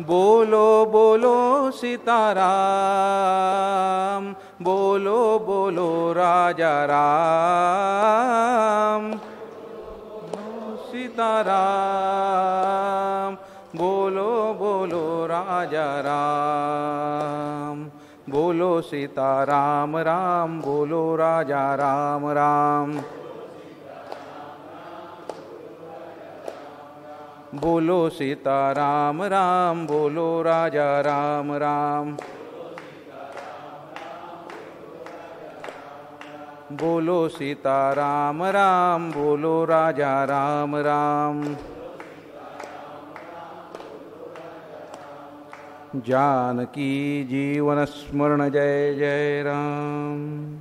बोलो बोलो सीताराम, बोलो बोलो राजा राम, सीताराम, बोलो बोलो राजा राम, बोलो सीताराम राम, बोलो राजा राम राम, बोलो सीताराम राम, बोलो राजा राम राम, बोलो सीताराम राम, बोलो राजा राम राम। जानकी जीवन स्मरण जय जय राम।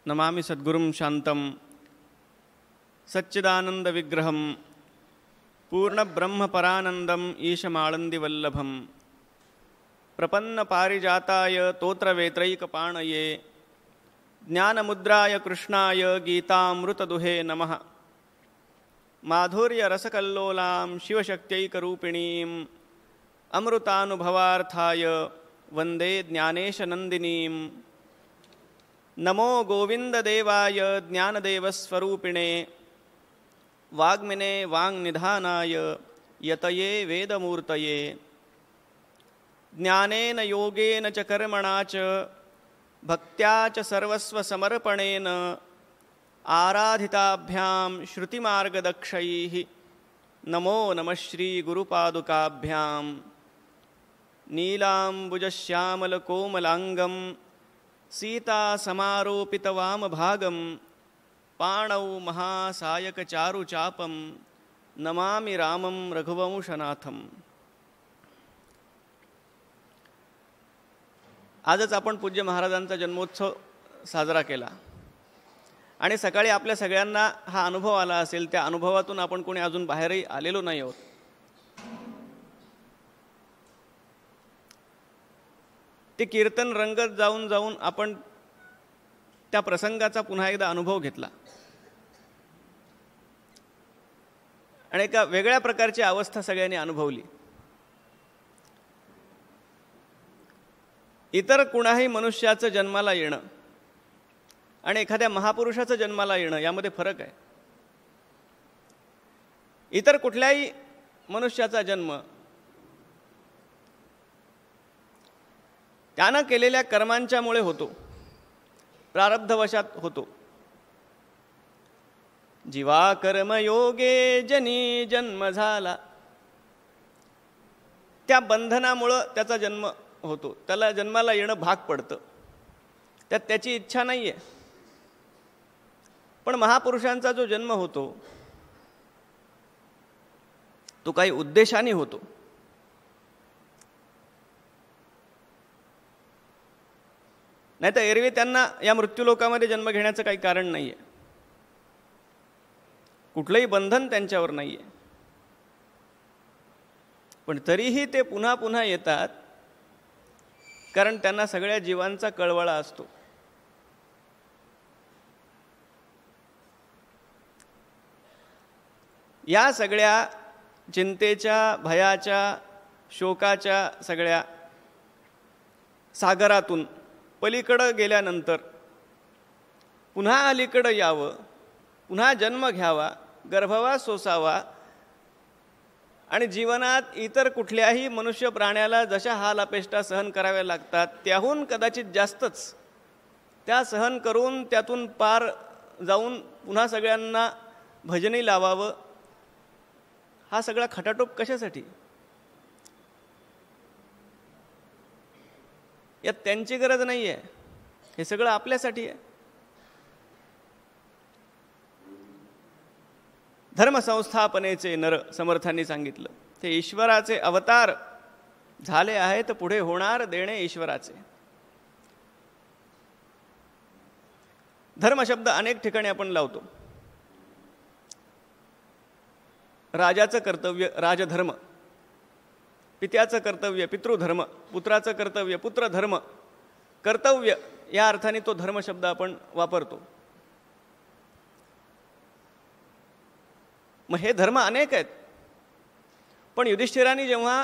नमामि सद्गुरुं शांतं सच्चिदानंद विग्रहं पूर्णब्रह्मपरानन्दम् ईशमाळन्दिवल्लभं प्रपन्नपारिजाताय तोत्रवेत्रैकपाणये ज्ञानमुद्राय कृष्णाय गीतामृतदुहे नमः। माधुर्यरसकल्लोलां शिवशक्त्यैकरूपिणीम् अमृतानुभवार्थाय वन्दे ज्ञानेशनन्दिनीम्। नमो गोविन्ददेवाय ज्ञानदेवस्वरूपिणे वाग्मिने वाङ्निधानाय यतये वेदमूर्तये। ज्ञानेन योगेन च कर्मणा च भक्त्या च सर्वस्वसमर्पणेन आराधिताभ्यां श्रुतिमार्गदक्षैः नमो नमः श्रीगुरुपादुकाभ्यां। नीलाम्बुजश्यामलकोमलाङ्गं सीतासमारोपितवामभागं पाणौ महासायकचारुचापं नमामि रामं रघुवंशनाथम्। आजच आपण पूज्य महाराजांचा जन्मोत्सव साजरा केला आणि सकाळी आपल्या सगळ्यांना हा अनुभव आला असेल। त्या अनुभवातून आपण कोणी अजून बाहेरही आलेलो नाही आहोत। ते कीर्तन रंगत जाऊन जाऊन आपण त्या प्रसंगाचा पुन्हा एकदा अनुभव घेतला आणि एका वेगळ्या प्रकारची अवस्था सगळ्यांनी अनुभवली। इतर कुणाही मनुष्याचं जन्माला येणं आणि एखाद्या महापुरुषाचं जन्माला येणं यामध्ये फरक आहे। इतर कुठल्याही मनुष्याचा जन्म त्यानं केलेल्या कर्मांच्यामुळे होतो, प्रारब्धवशात होतो। जीवा कर्मयोगे जनी जन्म झाला, त्या बंधनामुळं त्याचा जन्म होतो, त्याला जन्माला येणं भाग पडतं। त्यात त्याची इच्छा नाही आहे। पण महापुरुषांचा जो जन्म होतो तो काही उद्देशाने होतो। नाही तर एरवी त्यांना या मृत्यूलोकामध्ये जन्म घेण्याचं काही कारण नाही आहे, कुठलंही बंधन त्यांच्यावर नाही आहे। पण तरीही ते पुन्हा पुन्हा येतात, कारण त्यांना सगळ्या जीवांचा कळवळा असतो। या सगळ्या चिंतेच्या, भयाच्या, शोकाच्या सगळ्या सागरातून पलीकडं गेल्यानंतर पुन्हा अलीकडं यावं, पुन्हा जन्म घ्यावा, गर्भवास सोसावा आणि जीवनात इतर कुठल्याही मनुष्य प्राण्याला जशा हाल अपेष्टा सहन कराव्या लागतात त्याहून कदाचित जास्तच त्या सहन करून त्यातून पार जाऊन पुन्हा सगळ्यांना भजनी लावावं, हा सगळा खटाटोप कशासाठी? यात त्यांची गरज नाही आहे, हे सगळं आपल्यासाठी आहे। धर्मसंस्थापनेचे नर समर्थांनी सांगितलं, ते ईश्वराचे अवतार झाले आहेत, पुढे होणार देणे ईश्वराचे। धर्म शब्द अनेक ठिकाणी आपण लावतो। राजाचं कर्तव्य राजधर्म, पित्याचं कर्तव्य पितृधर्म, पुत्राचं कर्तव्य पुत्रधर्म, कर्तव्य या अर्थाने तो धर्म शब्द आपण वापरतो. मग हे धर्म अनेक आहेत. पण युधिष्ठिराने जेव्हा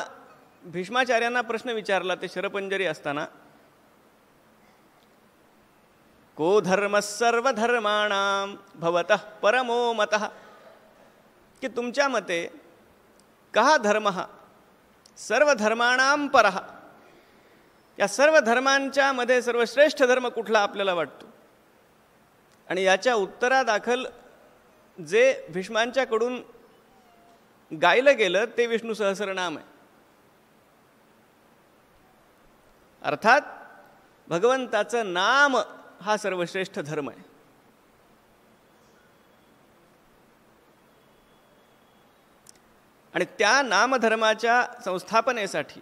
भीष्माचार्यांना प्रश्न विचारला ते शरपंजरी असताना, को धर्म सर्वधर्माणां भवतः परमो मतः, की तुमच्या मते कहा धर्म सर्वधर्माणां परः, या सर्व धर्मांच्या मध्ये सर्वश्रेष्ठ धर्म कुठला आपल्याला वाटतो. आणि याच्या उत्तरादाखल जे भीष्मांच्याकडून गायलं गेलं ते विष्णू सहस्रनाम आहे. अर्थात भगवंताचं नाम हा सर्वश्रेष्ठ धर्म आहे. आणि त्या नामधर्माच्या संस्थापनेसाठी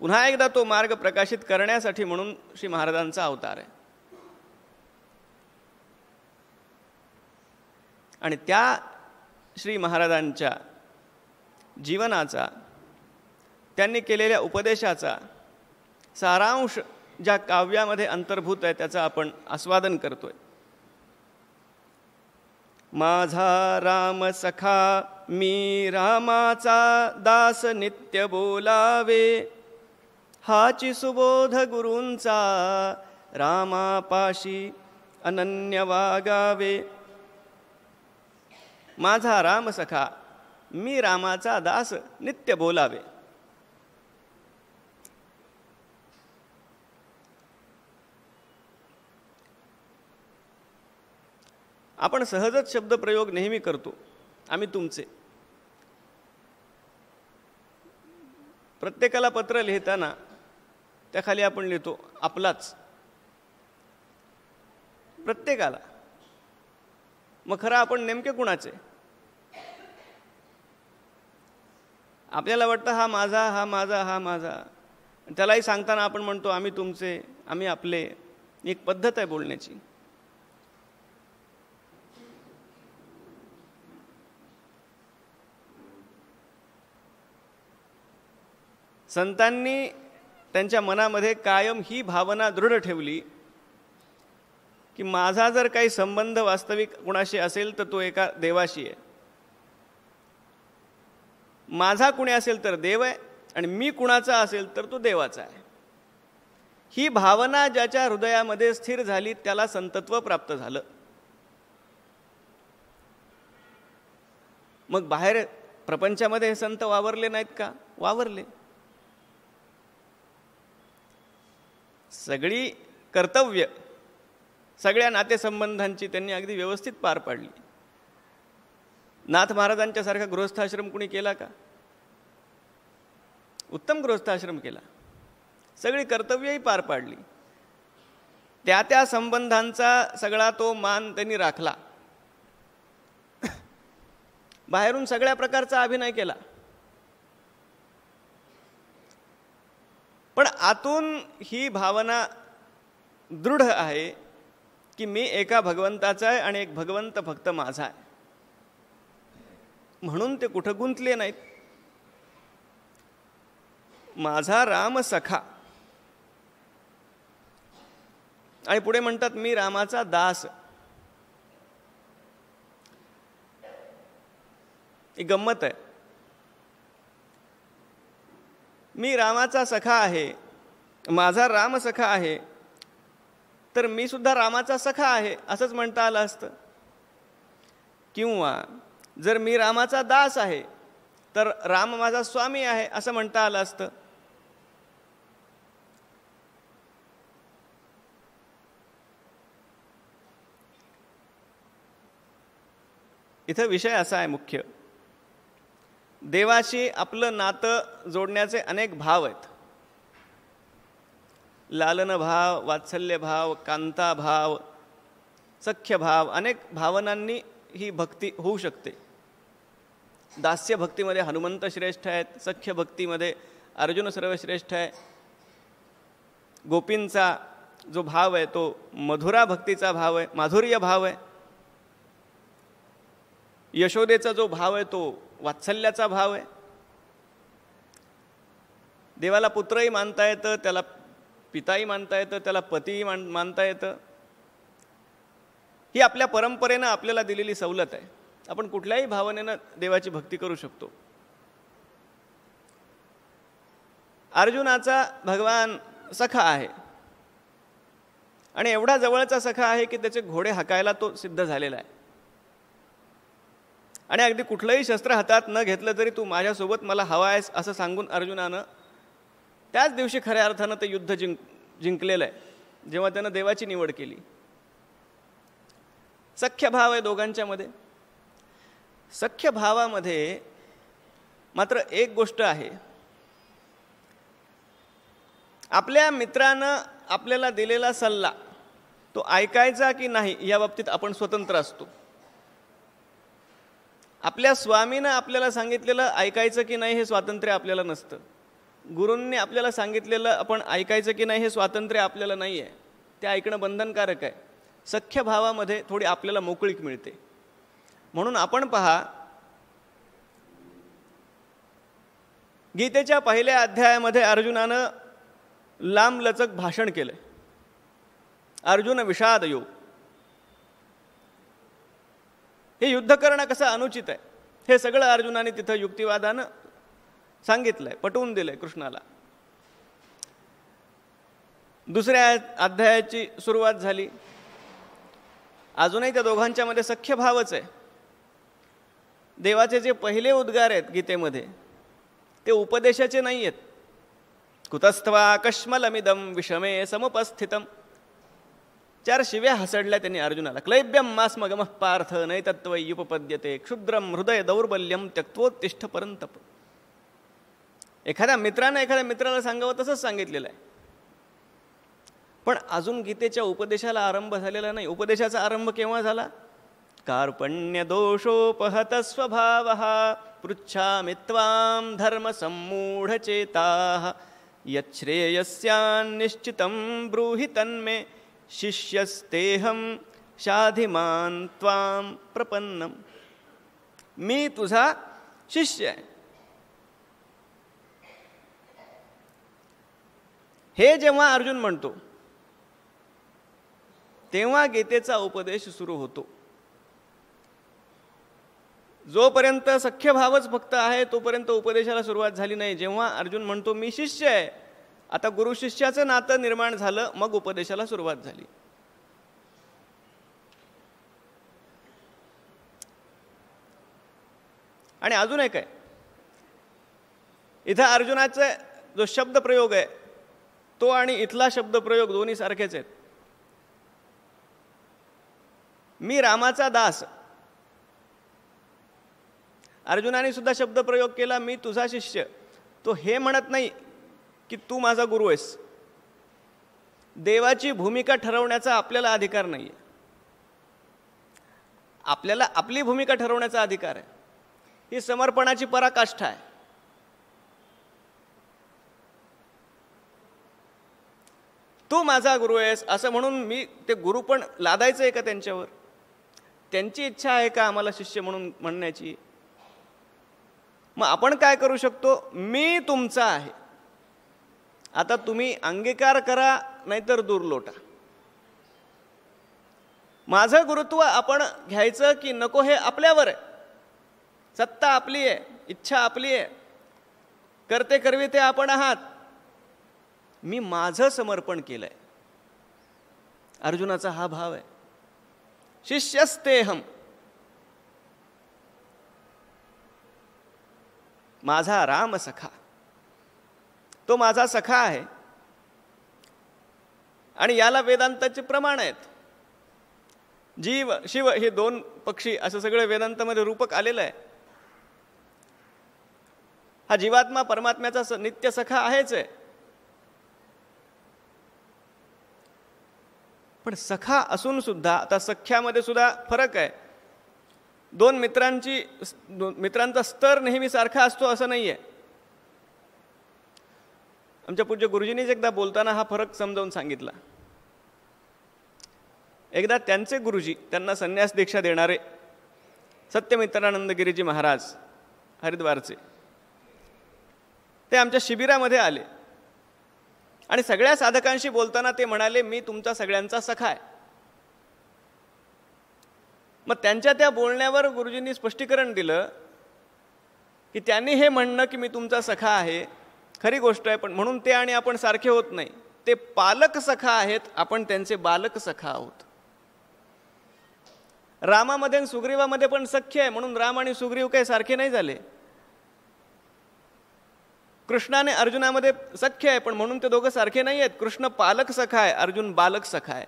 पुन्हा एकदा तो मार्ग प्रकाशित करण्यासाठी म्हणून श्री महाराजांचा अवतार आहे. आणि त्या श्री महाराजांच्या जीवनाचा, त्यांनी केलेल्या उपदेशाचा सारांश ज्या काव्यामध्ये अंतर्भूत आहे त्याचं आपण आस्वादन करतोय. माझा राम सखा मी रामाचा दास नित्य बोलावे, हाची सुबोध गुरूंचा रामापाशी अनन्य वागावे. माझा राम सखा मी रामाचा दास नित्य बोलावे. आपण सहजच शब्दप्रयोग नेहमी करतो, आम्ही तुमचे. प्रत्येकाला पत्र लिहिताना त्याखाली आपण लिहितो आपलाच, प्रत्येकाला. मग खरं आपण नेमके कुणाचे? आपल्याला वाटतं हा माझा, हा माझा, हा माझा. त्यालाही सांगताना आपण म्हणतो आम्ही तुमचे, आम्ही आपले. एक पद्धत आहे बोलण्याची. संतांनी त्यांच्या मनामध्ये कायम ही भावना दृढ ठेवली की माझा जर काही संबंध वास्तविक कुणाशी असेल तर तो एका देवाशी आहे. माझा कुणी असेल तर देव आहे आणि मी कुणाचा असेल तर तो देवाचा आहे. ही भावना ज्याच्या हृदयामध्ये स्थिर झाली त्याला संतत्व प्राप्त झालं. मग बाहेर प्रपंचामध्ये हे संत वावरले नाहीत का? वावरले. सगळी कर्तव्य, सगळ्या नातेसंबंधांची त्यांनी अगदी व्यवस्थित पार पाडली. नाथ महाराजांच्या सारखा गृहस्थाश्रम कुणी केला का? उत्तम गृहस्थाश्रम केला. सगळी कर्तव्यही पार पाडली. त्या त्या संबंधांचा सगळा तो मान त्यांनी राखला. बाहेरून सगळ्या प्रकारचा अभिनय केला, पण आतून ही भावना दृढ आहे की मी एका भगवंताचा आहे आणि एक भगवंत फक्त माझा आहे. म्हणून ते कुठं गुंतले नाहीत. माझा राम सखा. आणि पुढे म्हणतात मी रामाचा दास. ही गंमत आहे. मी रामाचा सखा आहे, माझा राम सखा आहे, तर मी सुद्धा रामाचा सखा आहे असंच म्हणता आलं असतं. किंवा जर मी रामाचा दास आहे तर राम माझा स्वामी आहे असं म्हणता आलं असतं. इथं विषय असा आहे मुख्य, देवाशी आपलं नातं जोडण्याचे अनेक भाव आहेत. लालन भाव, वात्सल्य भाव, कांता भाव, सख्य भाव, अनेक भावनांनी ही भक्ती होऊ शकते. दास्य भक्तीमध्ये हनुमंत श्रेष्ठ आहेत, सख्य भक्तीमध्ये अर्जुन सर्वश्रेष्ठ आहे. गोपींचा जो भाव आहे तो मधुरा भक्तीचा भाव आहे, माधुर्य भाव आहे. यशोदेचा जो भाव आहे तो वात्सल्याचा भाव आहे. देवाला पुत्रही मानता येतं, त्याला पिताही मानता येतं, त्याला पतीही मानता येतं. ही आपल्या परंपरेनं आपल्याला दिलेली सवलत आहे. आपण कुठल्याही भावनेनं देवाची भक्ती करू शकतो. अर्जुनाचा भगवान सखा आहे आणि एवढा जवळचा सखा आहे की त्याचे घोडे हाकायला तो सिद्ध झालेला आहे. आणि अगदी कुठलंही शस्त्र हातात न घेतलं तरी तू माझ्यासोबत मला हवा आहेस असं सांगून अर्जुनानं त्याच दिवशी खऱ्या अर्थानं ते युद्ध जिंकलेलं आहे, जेव्हा त्यानं देवाची निवड केली. सख्य भाव आहे दोघांच्यामध्ये. सख्य भावामध्ये मात्र एक गोष्ट आहे, आपल्या मित्रानं आपल्याला दिलेला सल्ला तो ऐकायचा की नाही या बाबतीत आपण स्वतंत्र असतो. आपल्या स्वामीनं आपल्याला सांगितलेलं ऐकायचं की नाही हे स्वातंत्र्य आपल्याला नसतं. गुरूंनी आपल्याला सांगितलेलं आपण ऐकायचं की नाही हे स्वातंत्र्य आपल्याला नाही आहे, ते ऐकणं बंधनकारक आहे. सख्य भावामध्ये थोडी आपल्याला मोकळीक मिळते. म्हणून आपण पहा, गीतेच्या पहिल्या अध्यायामध्ये अर्जुनानं लांबलचक भाषण केलं. अर्जुन विषाद योग. हे युद्ध करणं कसं अनुचित आहे हे सगळं अर्जुनाने तिथं युक्तिवादानं सांगितलंय, पटवून दिलंय कृष्णाला. दुसऱ्या अध्यायाची सुरुवात झाली. अजूनही त्या दोघांच्या मध्ये सख्य भावच आहे. देवाचे जे पहिले उद्गार आहेत गीतेमध्ये ते उपदेशाचे नाही आहेत. कुतस्त्वा कश्मलमिदं विषमे समुपस्थितम. 4 शिव्या हसडल्या त्यांनी अर्जुनाला. क्लैब्यम मास्मगमः पार्थ नैतत्वयुपपद्यते क्षुद्रम हृदय दौर्बल्यम त्यक्त्वोत्तिष्ठ परंतप. एखाद्या मित्राला सांगावं तसंच सांगितलेलं आहे. पण अजून गीतेच्या उपदेशाला आरंभ झालेला नाही. उपदेशाचा आरंभ केव्हा झाला? कार्पण्य दोषोपहत स्वभावः पृच्छामि त्वां धर्मसम्मूढचेताः यच्छ्रेयस्यान्निश्चितं ब्रूहि तन्मे शिष्यस्तेहं शाधिमान् त्वां प्रपन्नम. मी तुझा शिष्य आहे. हे जेव्हा अर्जुन म्हणतो तेव्हा गीतेचा उपदेश सुरू होतो. जोपर्यंत सख्य भावच फक्त आहे तोपर्यंत उपदेशाला सुरुवात झाली नाही. जेव्हा अर्जुन म्हणतो मी शिष्य आहे, आता गुरु शिष्याचं नातं निर्माण झालं, मग उपदेशाला सुरुवात झाली. आणि अजून एक आहे, इथं अर्जुनाचा जो शब्द प्रयोग आहे तो आणि इथला शब्द प्रयोग दोन्ही सारखेच आहेत. मी रामाचा दास. अर्जुनाने सुद्धा शब्द प्रयोग केला मी तुझा शिष्य. तो हे म्हणत नाही की तू माझा गुरु आहेस. देवाची भूमिका ठरवण्याचा आपल्याला अधिकार नाही. आपल्याला आपली भूमिका ठरवण्याचा अधिकार आहे. ही समर्पणाची पराकाष्ठा आहे. तू माझा गुरु आहेस असं म्हणून मी ते गुरु पण लादायचं आहे का त्यांच्यावर? त्यांची इच्छा आहे का आम्हाला शिष्य म्हणून म्हणण्याची? मग आपण काय करू शकतो? मी तुमचा आहे, आता तुम्ही अंगीकार करा नाहीतर दूर लोटा. माझं गुरुत्व आपण घ्यायचं की नको हे आपल्यावर आहे. सत्ता आपली आहे, इच्छा आपली आहे, करते करवी ते आपण आहात. मी माझं समर्पण केलंय. अर्जुनाचा हा भाव आहे. शिष्यस्तेहम. माझा राम सखा, तो माझा सखा आहे. आणि याला वेदांताचे प्रमाण आहेत. जीव शिव हे 2 पक्षी असं सगळं वेदांतामध्ये रूपक आलेलं आहे. हा जीवात्मा परमात्म्याचा नित्य सखा आहेच आहे. पण सखा असून सुद्धा आता सख्यामध्ये सुद्धा फरक आहे. 2 मित्रांचा स्तर नेहमी सारखा असतो असं नाहीये. आमच्या पूज्य गुरुजींनीच एकदा बोलताना हा फरक समजावून सांगितला. एकदा त्यांचे गुरुजी, त्यांना संन्यास दीक्षा देणारे सत्यमित्रानंद गिरीजी महाराज हरिद्वारचे, ते आमच्या शिबिरामध्ये आले आणि सगळ्या साधकांशी बोलताना ते म्हणाले, मी तुमचा सगळ्यांचा सखा आहे. मग त्यांच्या त्या बोलण्यावर गुरुजींनी स्पष्टीकरण दिलं की त्यांनी हे म्हणणं की मी तुमचा सखा आहे खरी गोष्ट आहे, पण म्हणून ते आणि आपण सारखे होत नाही. ते पालक सखा आहेत, आपण त्यांचे बालक सखा आहोत. रामामध्ये आणि सुग्रीवामध्ये पण सख्य आहे, म्हणून राम आणि सुग्रीव काही सारखे नाही झाले. कृष्णाने अर्जुनामध्ये सख्य आहे, पण म्हणून ते दोघं सारखे नाही आहेत. कृष्ण पालक सखा आहे, अर्जुन बालक सखा आहे.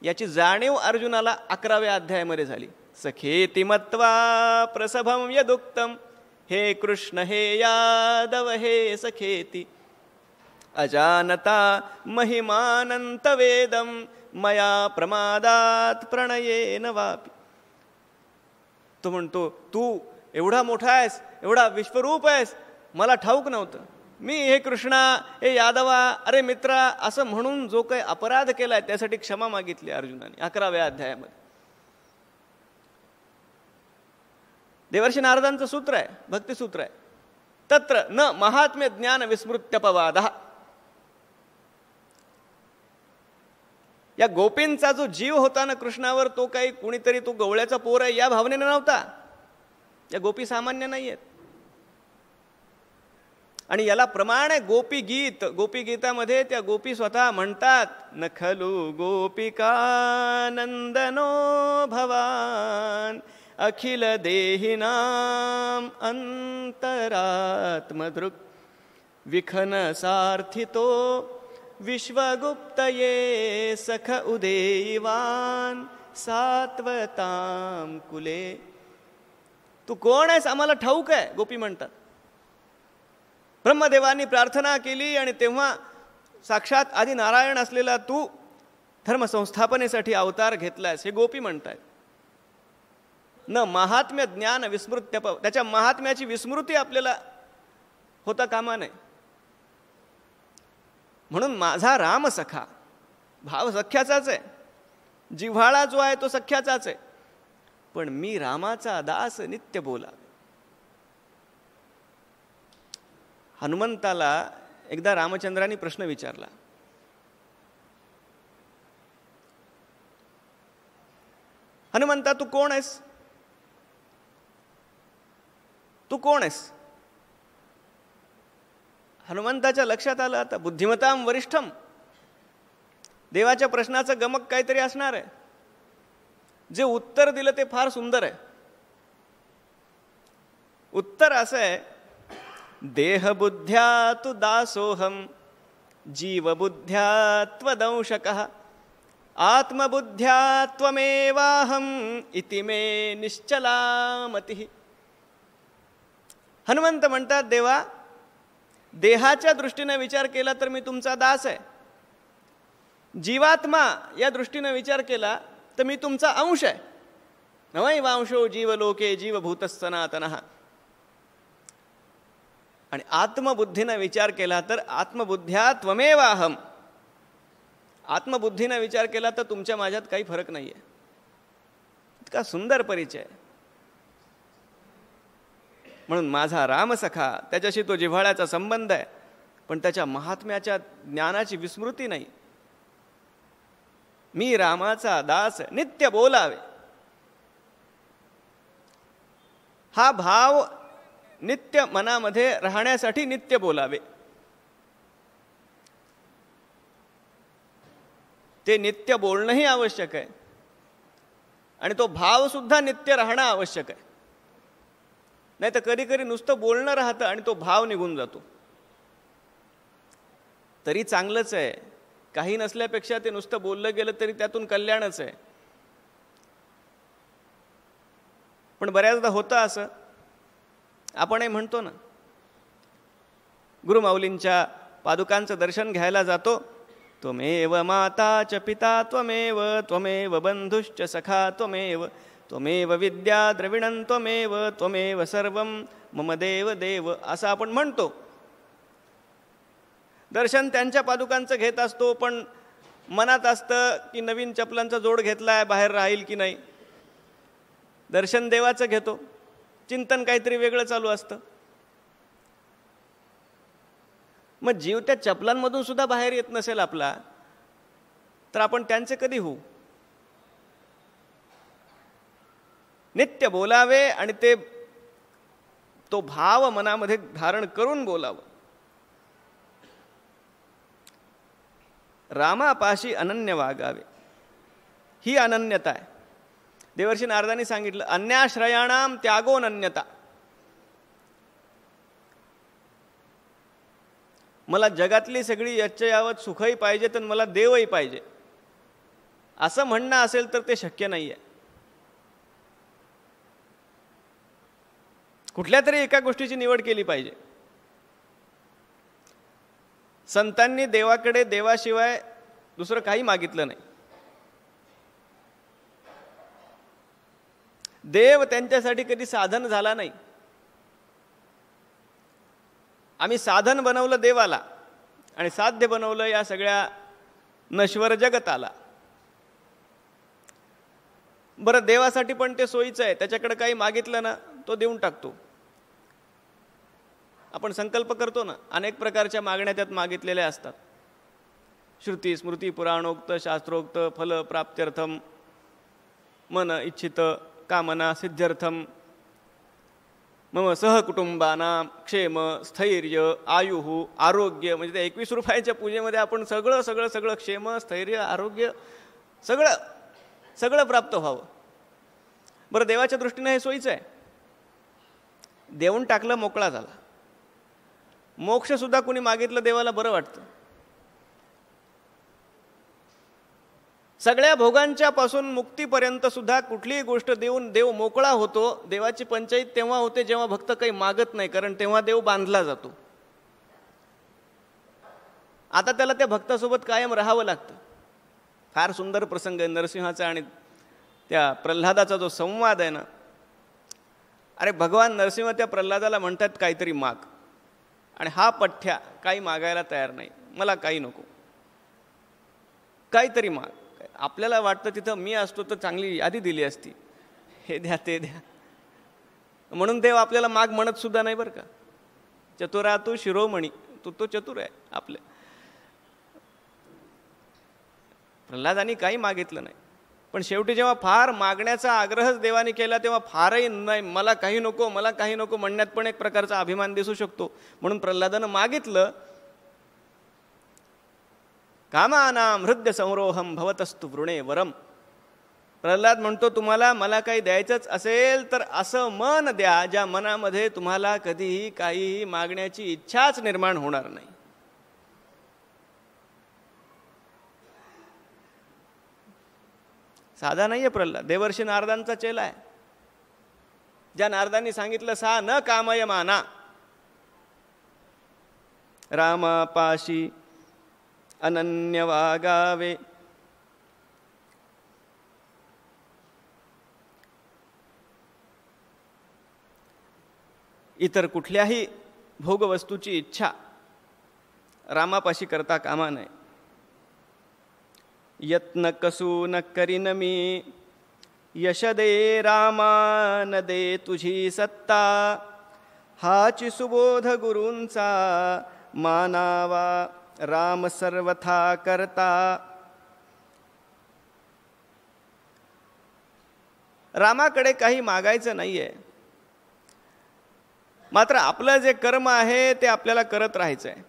याची जाणीव अर्जुनाला 11व्या अध्यायामध्ये झाली. सखेति मत्वा प्रसभम यदुक्तम, हे कृष्ण हे यादव हे सखेति, अजानता महिमानंत वेदम, मया प्रमादात प्रणयेन वापी. तो म्हणतो, तू एवढा मोठा आहेस, एवढा विश्वरूप आहेस, मला ठाऊक नव्हतं. मी हे कृष्णा, हे यादवा, अरे मित्रा असं म्हणून जो काही अपराध केलाय त्यासाठी क्षमा मागितली अर्जुनाने 11व्या अध्यायामध्ये. देवर्षी नारदांचं सूत्र आहे, भक्तिसूत्र आहे. तत्र न महात्म्य ज्ञान विस्मृत्यपवादः. या गोपींचा जो जीव होता ना कृष्णावर, तो काही कुणीतरी तो गवळ्याचा पोर आहे या भावनेने नव्हता. या गोपी सामान्य नाही आहेत. आणि याला प्रमाण आहे गोपी गीत. गोपी गीतामध्ये त्या गोपी स्वतः म्हणतात, न खलु गोपिका नंदनो भवान, अखिल देहिनाम अंतरात्मदृक्, विखन सार्थितो विश्वगुप्तये, सख उदेवान सात्वताम कुले. तू कोण आहेस आम्हाला ठाऊक आहे, गोपी म्हणतात. ब्रह्मदेवांनी प्रार्थना केली आणि तेव्हा साक्षात आदि नारायण असलेला तू धर्मसंस्थापनेसाठी अवतार घेतलायस, हे गोपी म्हणतायत. न महात्म्य ज्ञान विस्मृत्यप, त्याच्या महात्म्याची विस्मृती आपल्याला होता कामा नये. म्हणून माझा राम सखा, भाव सख्याचाच आहे, जिव्हाळा जो आहे तो सख्याचाच आहे, पण मी रामाचा दास नित्य बोला. हनुमंताला एकदा रामचंद्रांनी प्रश्न विचारला, हनुमंता तू कोण आहेस, तू कोण आहेस? हनुमंताच्या लक्षात आलं आता बुद्धिमताम वरिष्ठम, देवाच्या प्रश्नाचं गमक काहीतरी असणार आहे. जे उत्तर दिलं ते फार सुंदर आहे. उत्तर असं आहे, देहबुद्ध्या तु दासोहम, जीवबुद्ध्या त्वदंशकः, आत्मबुद्ध्या त्वमेवाहम इति मे निश्चला मतिः. हनुमंत म्हणतात, देवा देहाच्या दृष्टीने विचार केला तर मी तुमचा दास आहे, जीवात्मा या दृष्टीने विचार केला तर मी तुमचा अंश आहे. नवैवांशो जीवलोके जीवभूत सनातनः. आणि आत्मबुद्धीने विचार केला तर आत्मबुद्ध्या त्वमेवाहम, आत्मबुद्धीने विचार केला तर तुमच्या माझ्यात काही फरक नाही आहे. इतका सुंदर परिचय. म्हणून माझा रामसखा, त्याच्याशी तो जिव्हाळ्याचा संबंध आहे, पण त्याच्या महात्म्याच्या ज्ञानाची विस्मृती नाही. मी रामाचा दास नित्य बोलावे, हा भाव नित्य मनामध्ये राहण्यासाठी नित्य बोलावे. ते नित्य बोलणंही आवश्यक आहे आणि तो भाव सुद्धा नित्य राहणं आवश्यक आहे. नाही तर कधी कधी नुसतं बोलणं राहतं आणि तो भाव निघून जातो. तरी चांगलंच आहे, काही नसल्यापेक्षा ते नुसतं बोललं गेलं तरी त्यातून कल्याणच आहे. पण बऱ्याचदा होतं असं, आपणही म्हणतो ना, गुरुमाऊलींच्या पादुकांचं दर्शन घ्यायला जातो, त्वमेव माता च पिता त्वमेव, त्वमेव बंधुश्च सखा त्वमेव, त्वमेव विद्या द्रविणं त्वमेव, त्वमेव सर्वं मम देव देव, असं आपण म्हणतो. दर्शन त्यांच्या पादुकांचं घेत असतो, पण मनात असतं की नवीन चपलांचा जोड घेतलाय, बाहेर राहील की नाही. दर्शन देवाचं घेतो, चिंतन काहीतरी वेगळं चालू असतं. मग जीव त्या चपलांमधून सुद्धा बाहेर येत नसेल आपला, तर आपण त्यांचे कधी होऊ? नित्य बोलावे आणि तो भाव मनामध्ये धारण करून बोलावं. रामापाशी अनन्य वागावे, ही अनन्यता आहे. देवर्षी नारदांनी सांगितलं, अन्याश्रयाणाम त्यागोनन्यता. मला जगातली सगळी यच्चयावत सुखही पाहिजे तर मला देवही पाहिजे, असं म्हणणं असेल तर ते शक्य नाही आहे. कुठल्या तरी एका गोष्टीची निवड केली पाहिजे. संतांनी देवाकडे देवाशिवाय दुसरं काही मागितलं नाही. देव त्यांच्यासाठी कधी साधन झाला नाही. आम्ही साधन बनवलं देवाला आणि साध्य बनवलं या सगळ्या नश्वर जगताला. बरं, देवासाठी पण ते सोयीचं आहे, त्याच्याकडे काही मागितलं ना तो देऊन टाकतो. आपण संकल्प करतो ना, अनेक प्रकारच्या मागण्या त्यात मागितलेल्या असतात. श्रुती स्मृती पुराणोक्त शास्त्रोक्त फल प्राप्त्यर्थम मन इच्छित कामना सिद्ध्यर्थम मम सहकुटुंबानां क्षेम स्थैर्य आयुः आरोग्य. म्हणजे त्या 21 रुपयाच्या पूजेमध्ये आपण सगळं सगळं सगळं क्षेम स्थैर्य आरोग्य सगळं सगळं प्राप्त व्हावं. बरं, देवाच्या दृष्टीने हे सोयीचं आहे. देऊन टाकलं, मोकळा झाला. मोक्षसुद्धा कुणी मागितलं देवाला बरं वाटतं. सगळ्या भोगांच्या पासून मुक्तीपर्यंत सुद्धा कुठलीही गोष्ट देऊन देव मोकळा होतो. देवाची पंचायत तेव्हा होते जेव्हा भक्त काही मागत नाही, कारण तेव्हा देव बांधला जातो. आता त्याला त्या भक्तासोबत कायम राहावं लागतं. फार सुंदर प्रसंग आहे नरसिंहाचा आणि त्या प्रल्हादाचा जो संवाद आहे ना. अरे, भगवान नरसिंह त्या प्रल्हादाला म्हणतात काहीतरी माग, आणि हा पठ्ठ्या काही मागायला तयार नाही. मला काही नको, काहीतरी माग. आपल्याला वाटतं तिथं मी असतो तर चांगली यादी दिली असती, हे द्या ते द्या. म्हणून देव आपल्याला माग म्हणत सुद्धा नाही बरं का. चतुरा तू शिरोमणी, तो चतुर आहे आपल्या. प्रल्हादानी काही मागितलं नाही, पण शेवटी जेव्हा फार मागण्याचा आग्रहच देवाने केला तेव्हा फारही नाही, मला काही नको मला काही नको म्हणण्यात पण एक प्रकारचा अभिमान दिसू शकतो. म्हणून प्रल्हादानं मागितलं. कामानां हृदय संरोहम भवतस्तु वृणे वरम. प्रल्हाद म्हणतो, तुम्हाला मला काही द्यायचंच असेल तर असं मन द्या ज्या मनामध्ये तुम्हाला कधीही काहीही मागण्याची इच्छाच निर्माण होणार नाही. साधा नाहीये प्रल्हाद, देवर्षी नारदांचा चेला आहे. ज्या नारदांनी सांगितलं सा न कामय माना, रामापाशी अनन्य वागावे. इतर कुठल्याही भोगवस्तूची इच्छा रामापाशी करता कामा नये. यत्न कसू न करीन मी, यश दे रामा न दे तुझी सत्ता. हाची सुबोध गुरूंचा मानावा, राम सर्वथा करता. रामाकडे काही मागायचं नाहीये, मात्र आपलं जे कर्म आहे ते आपल्याला करत राहायचं आहे.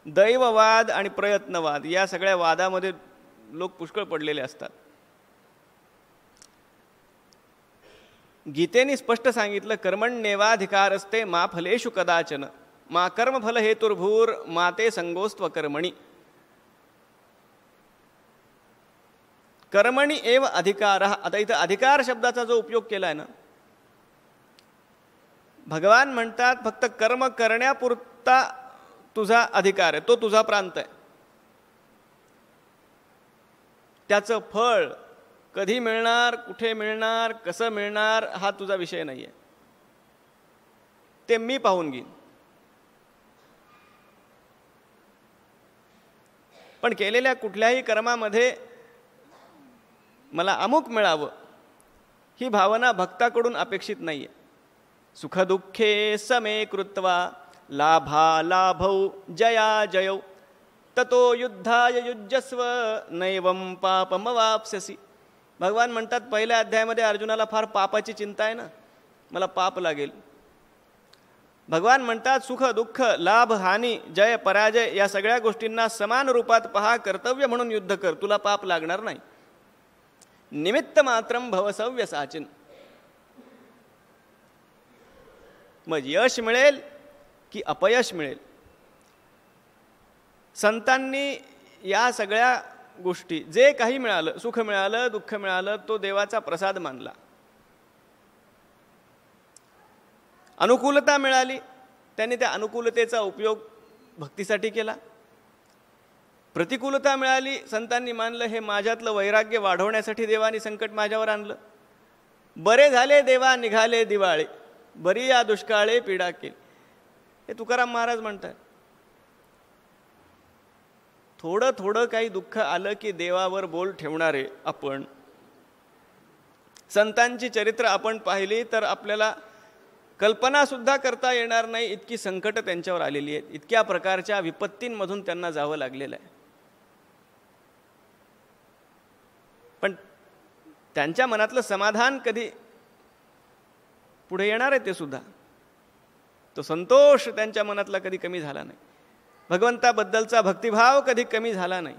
दैववाद आणि प्रयत्नवाद या सगळ्या वादामध्ये लोक पुष्कळ पडलेले असतात. गीतेने स्पष्ट सांगितलं, कर्मण्येवाधिकारस्ते मा फलेषु कदाचन मा कर्मफल हेतुर्भूर माते संगोस्त्व कर्मणी. कर्मणी एव अधिकार. आता इथं अधिकार शब्दाचा जो उपयोग केलाय ना, भगवान म्हणतात फक्त कर्म करण्यापुरता तुझा अधिकार आहे, तो तुझा प्रांत आहे. त्याचं फळ कधी मिळणार, कुठे मिळणार, कसं मिळणार हा तुझा विषय नाही आहे, ते मी पाहून घेईन. पण केलेल्या कुठल्याही कर्मामध्ये मला अमुक मिळावं ही भावना भक्ताकडून अपेक्षित नाहीये. सुखदुःखे समे कृत्वा लाभा लाभौ जया जयौ ततो युद्धाय युज्यस्व नैवं पापमवाप्स्यसि. भगवान म्हणतात पहिल्या अध्यायामध्ये अर्जुनाला फार पापाची चिंता आहे ना, मला पाप लागेल. भगवान म्हणतात सुख दुःख लाभ हानी जय पराजय या सगळ्या गोष्टींना समान रूपात पहा, कर्तव्य म्हणून युद्ध कर, तुला पाप लागणार नाही. निमित्त मात्रम भवसव्य साचिन. मग यश मिळेल की अपयश मिळेल. संतांनी या सगळ्या गोष्टी जे काही मिळालं, सुख मिळालं दुःख मिळालं, तो देवाचा प्रसाद मानला. अनुकूलता मिळाली, त्यांनी त्या अनुकूलतेचा उपयोग भक्तीसाठी केला. प्रतिकूलता मिळाली, संतांनी मानलं हे माझ्यातलं वैराग्य वाढवण्यासाठी देवानी संकट माझ्यावर आणलं. बरे झाले देवा निघाले दिवाळे, बरी या दुष्काळे पीडा केली, हे तुकाराम महाराज म्हणतात. थोडं थोडं काही दुःख आलं की देवावर बोल ठेवणारे आपण. संतांची चरित्र आपण पाहिली तर आपल्याला कल्पना सुद्धा करता येणार नाही इतकी संकट त्यांच्यावर आलेली आहेत, इतक्या प्रकारच्या विपत्तींमधून त्यांना जावं लागलेलं आहे. पण त्यांच्या मनातलं समाधान कधी पुढे येणार आहे ते सुद्धा, तो संतोष त्यांच्या मनातला कधी कमी झाला नाही. भगवंताबद्दलचा भक्तिभाव कधी कमी झाला नाही.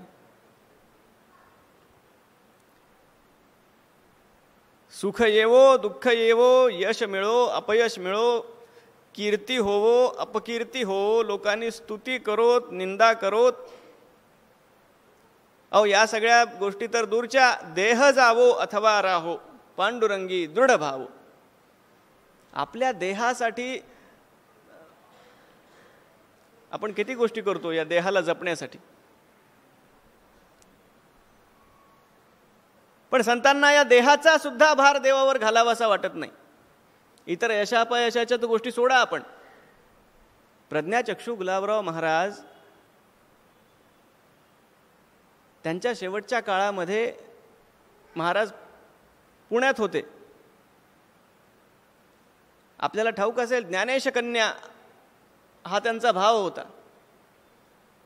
सुख येवो दुःख येवो, यश मिळो अपयश मिळो, कीर्ती होवो अपकीर्ती होवो, लोकांनी स्तुती करोत निंदा करोत, अहो या सगळ्या गोष्टी तर दूरच्या. देह जावो अथवा राहो पांडुरंगी दृढ भावो. आपल्या देहासाठी आपण किती गोष्टी करतो या देहाला जपण्यासाठी. पण संतांना या देहाचा सुद्धा भार देवावर घालावासा वाटत नाही. इतर यशापयशाच्या तर गोष्टी सोडा आपण. प्रज्ञाचक्षू गुलाबराव महाराज त्यांच्या शेवटच्या काळामध्ये महाराज पुण्यात होते. आपल्याला ठाऊक असेल ज्ञानेश कन्या हा त्यांचा भाव होता.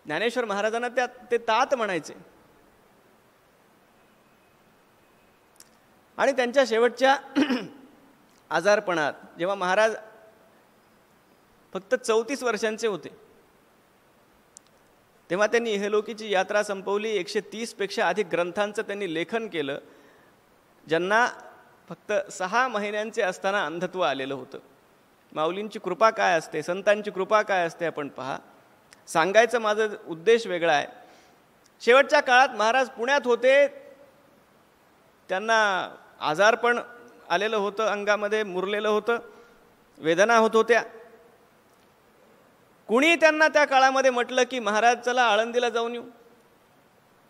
ज्ञानेश्वर महाराजांना ते तात म्हणायचे. आणि त्यांच्या शेवटच्या आजारपणात जेव्हा महाराज फक्त 34 वर्षांचे होते तेव्हा त्यांनी इहलोकीची यात्रा संपवली. 130 पेक्षा अधिक ग्रंथांचं त्यांनी लेखन केलं. ज्यांना फक्त 6 महिन्यांचे असताना अंधत्व आलेलं होतं. माऊलींची कृपा काय असते, संतांची कृपा काय असते आपण पहा. सांगायचं माझं उद्देश वेगळा आहे. शेवटच्या काळात महाराज पुण्यात होते. त्यांना आजारपण आलेलं होतं, अंगामध्ये मुरलेलं होतं, वेदना होत होत्या. कुणी त्यांना त्या काळामध्ये म्हटलं की महाराज चला आळंदीला जाऊन येऊ.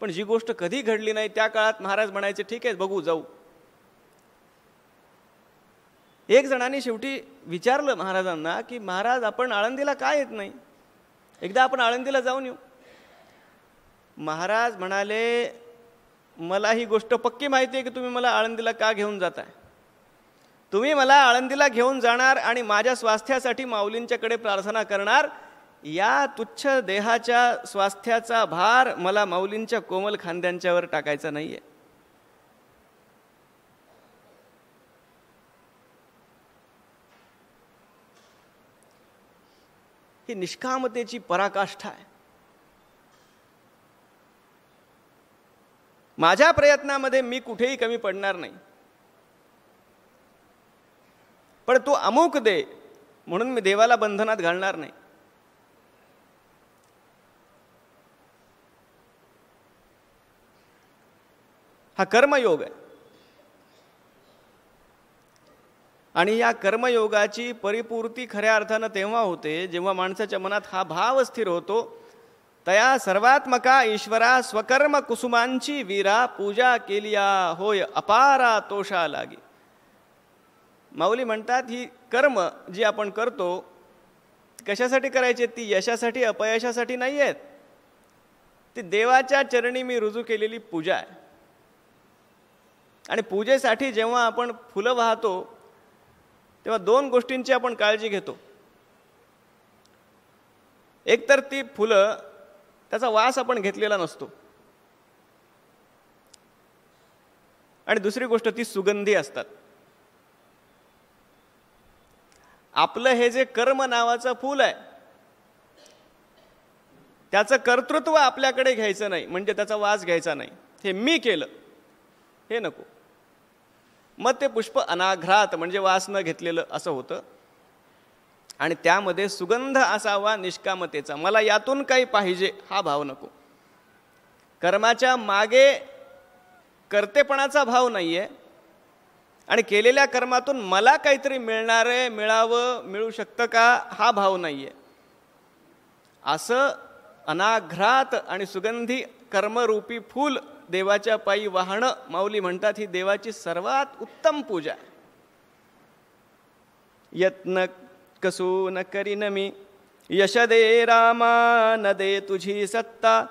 पण जी गोष्ट कधी घडली नाही त्या काळात महाराज म्हणायचे ठीक आहे बघू जाऊ. एक जणांनी शेवटी विचारलं महाराजांना की महाराज आपण आळंदीला का येत नाही, एकदा आपण आळंदीला जाऊन येऊ. महाराज म्हणाले मला ही गोष्ट पक्की माहिती आहे की तुम्ही मला आळंदीला का घेऊन जाताय. तुम्ही मला आळंदीला घेऊन जाणार आणि माझ्या स्वास्थ्यासाठी माऊलींच्याकडे प्रार्थना करणार. या तुच्छ देहाच्या स्वास्थ्याचा भार मला माऊलींच्या कोमल खांद्यांच्यावर टाकायचा नाहीये. ही निष्कामतेची पराकाष्ठा आहे. माझ्या प्रयत्नामध्ये मी कुठेही कमी पडणार नाही, पण तू अमुक दे म्हणून मी देवाला बंधनात घालणार नाही. हा कर्मयोग आहे. आणि या कर्मयोगाची परिपूर्ती खऱ्या अर्थानं तेव्हा होते जेव्हा माणसाच्या मनात हा भाव स्थिर होतो. तया सर्वात्मका ईश्वरा स्वकर्म कुसुमांची वीरा पूजा केलिया होय अपारा तोषा लागी. माऊली म्हणतात ही कर्म जी आपण करतो कशासाठी करायची, ती यशासाठी अपयशासाठी नाही आहेत. ती देवाच्या चरणी मी रुजू केलेली पूजा आहे. आणि पूजेसाठी जेव्हा आपण फुलं वाहतो तेव्हा 2 गोष्टींची आपण काळजी घेतो. एकतर ती फुलं त्याचा वास आपण घेतलेला नसतो, आणि दुसरी गोष्ट ती सुगंधी असतात. आपलं हे जे कर्म नावाचं फूल आहे त्याचं कर्तृत्व आपल्याकडे घ्यायचं नाही, म्हणजे त्याचा वास घ्यायचा नाही. हे मी केलं हे नको. मग ते पुष्प अनाघ्रात म्हणजे वास न घेतलेलं असं होतं. आणि त्यामध्ये सुगंध असावा निष्कामतेचा. मला यातून काही पाहिजे हा भाव नको. कर्माच्या मागे कर्तेपणाचा भाव नाही आहे, आणि केलेल्या कर्मातून मला काहीतरी मिळणार आहे, मिळावं, मिळू शकतं का हा भाव नाही आहे. असं अनाघ्रात आणि सुगंधी कर्मरूपी फूल देवाच्या पायी वाहणं, माऊली म्हणतात, ही देवाची सर्वात उत्तम पूजा. यत्न कसून करीन मी, यश दे रामा न दे तुझी सत्ता,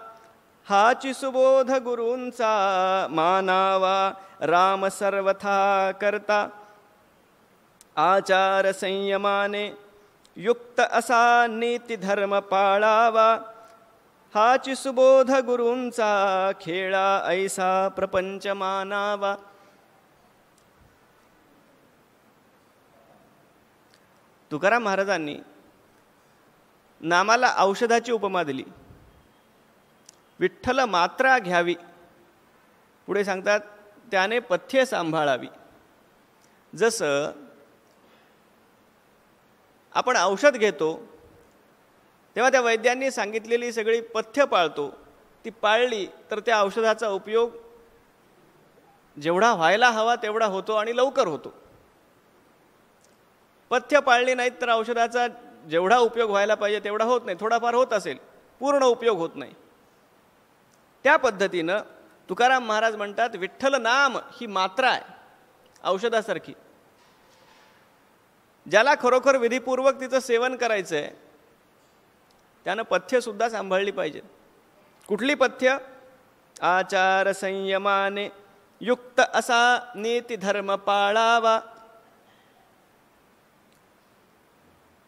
हाची सुबोध गुरूंचा मानावा राम सर्वथा करता. आचार संयमाने युक्त असा नीती धर्म पाळावा, हाची सुबोध गुरूंचा खेळा ऐसा प्रपंच मानावा. तुकाराम महाराजांनी नामाला औषधाची उपमा दिली. विठ्ठल मात्रा घ्यावी, पुढे सांगतात त्याने पथ्य सांभाळावी. जसं आपण औषध घेतो तेव्हा त्या वैद्यांनी सांगितलेली सगळी पथ्य पाळतो, ती पाळली तर त्या औषधाचा उपयोग जेवढा व्हायला हवा तेवढा होतो आणि लवकर होतो. पथ्य पाळली नाहीत तर औषधाचा जेवढा उपयोग व्हायला पाहिजे तेवढा होत नाही, थोडाफार होत असेल, पूर्ण उपयोग होत नाही. त्या पद्धतीनं तुकाराम महाराज म्हणतात विठ्ठल नाम ही मात्रा आहे औषधासारखी. ज्याला खरोखर विधीपूर्वक तिचं सेवन करायचं आहे त्यानं पथ्यसुद्धा सांभाळली पाहिजे. कुठली पथ्य? आचार संयमाने युक्त असा नीती धर्म पाळावा.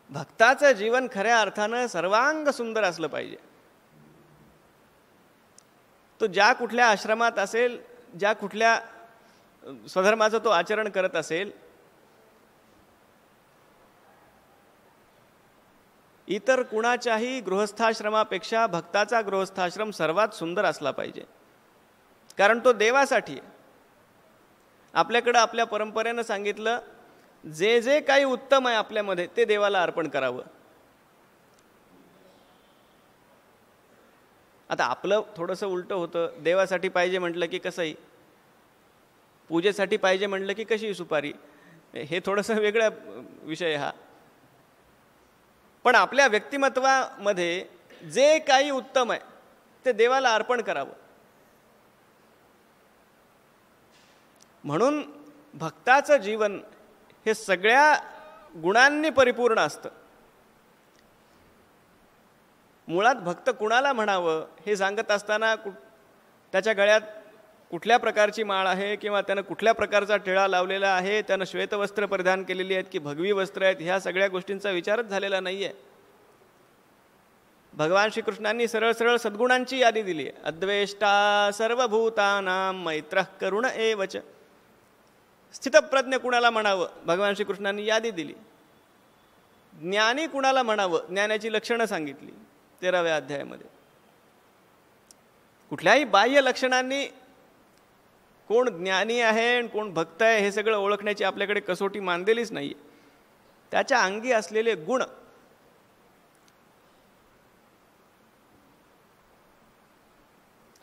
भक्ताचं जीवन खऱ्या अर्थानं सर्वांग सुंदर असलं पाहिजे. तो ज्या कुठल्या आश्रमात असेल, ज्या कुठल्या स्वधर्माचं तो आचरण करत असेल, इतर कुणाच्याही गृहस्थाश्रमापेक्षा भक्ताचा गृहस्थाश्रम सर्वात सुंदर असला पाहिजे. कारण तो देवासाठी आहे. आपल्याकडं आपल्या परंपरेनं सांगितलं जे जे काही उत्तम आहे आपल्यामध्ये ते देवाला अर्पण करावं. आता आपलं थोडंसं उलटं होतं. देवासाठी पाहिजे म्हटलं की कसंही, पूजेसाठी पाहिजे म्हटलं की कशी सुपारी. हे थोडंसं वेगळा विषय हा. पण आपल्या व्यक्तिमत्वामध्ये जे काही उत्तम आहे ते देवाला अर्पण करावं. म्हणून भक्ताचं जीवन हे सगळ्या गुणांनी परिपूर्ण असतं. मुळात भक्त कुणाला म्हणावं हे सांगत असताना त्याच्या गळ्यात कुठल्या प्रकारची माळ आहे किंवा त्यानं कुठल्या प्रकारचा टिळा लावलेला आहे, त्यानं श्वेतवस्त्र परिधान केलेली आहेत की भगवी वस्त्र आहेत, ह्या सगळ्या गोष्टींचा विचारच झालेला नाही आहे. भगवान श्रीकृष्णांनी सरळ सरळ सद्गुणांची यादी दिली आहे. अद्वेष्टा सर्वभूतानां मैत्रः करुण एवच. स्थितप्रज्ञ कुणाला म्हणावं भगवान श्रीकृष्णांनी यादी दिली. ज्ञानी कुणाला म्हणावं ज्ञानाची लक्षणं सांगितली 13व्या अध्यायामध्ये. कुठल्याही बाह्य लक्षणांनी कोण ज्ञानी आहे आणि कोण भक्त आहे हे सगळं ओळखण्याची आपल्याकडे कसोटी मानलेलीच नाही आहे. त्याच्या अंगी असलेले गुण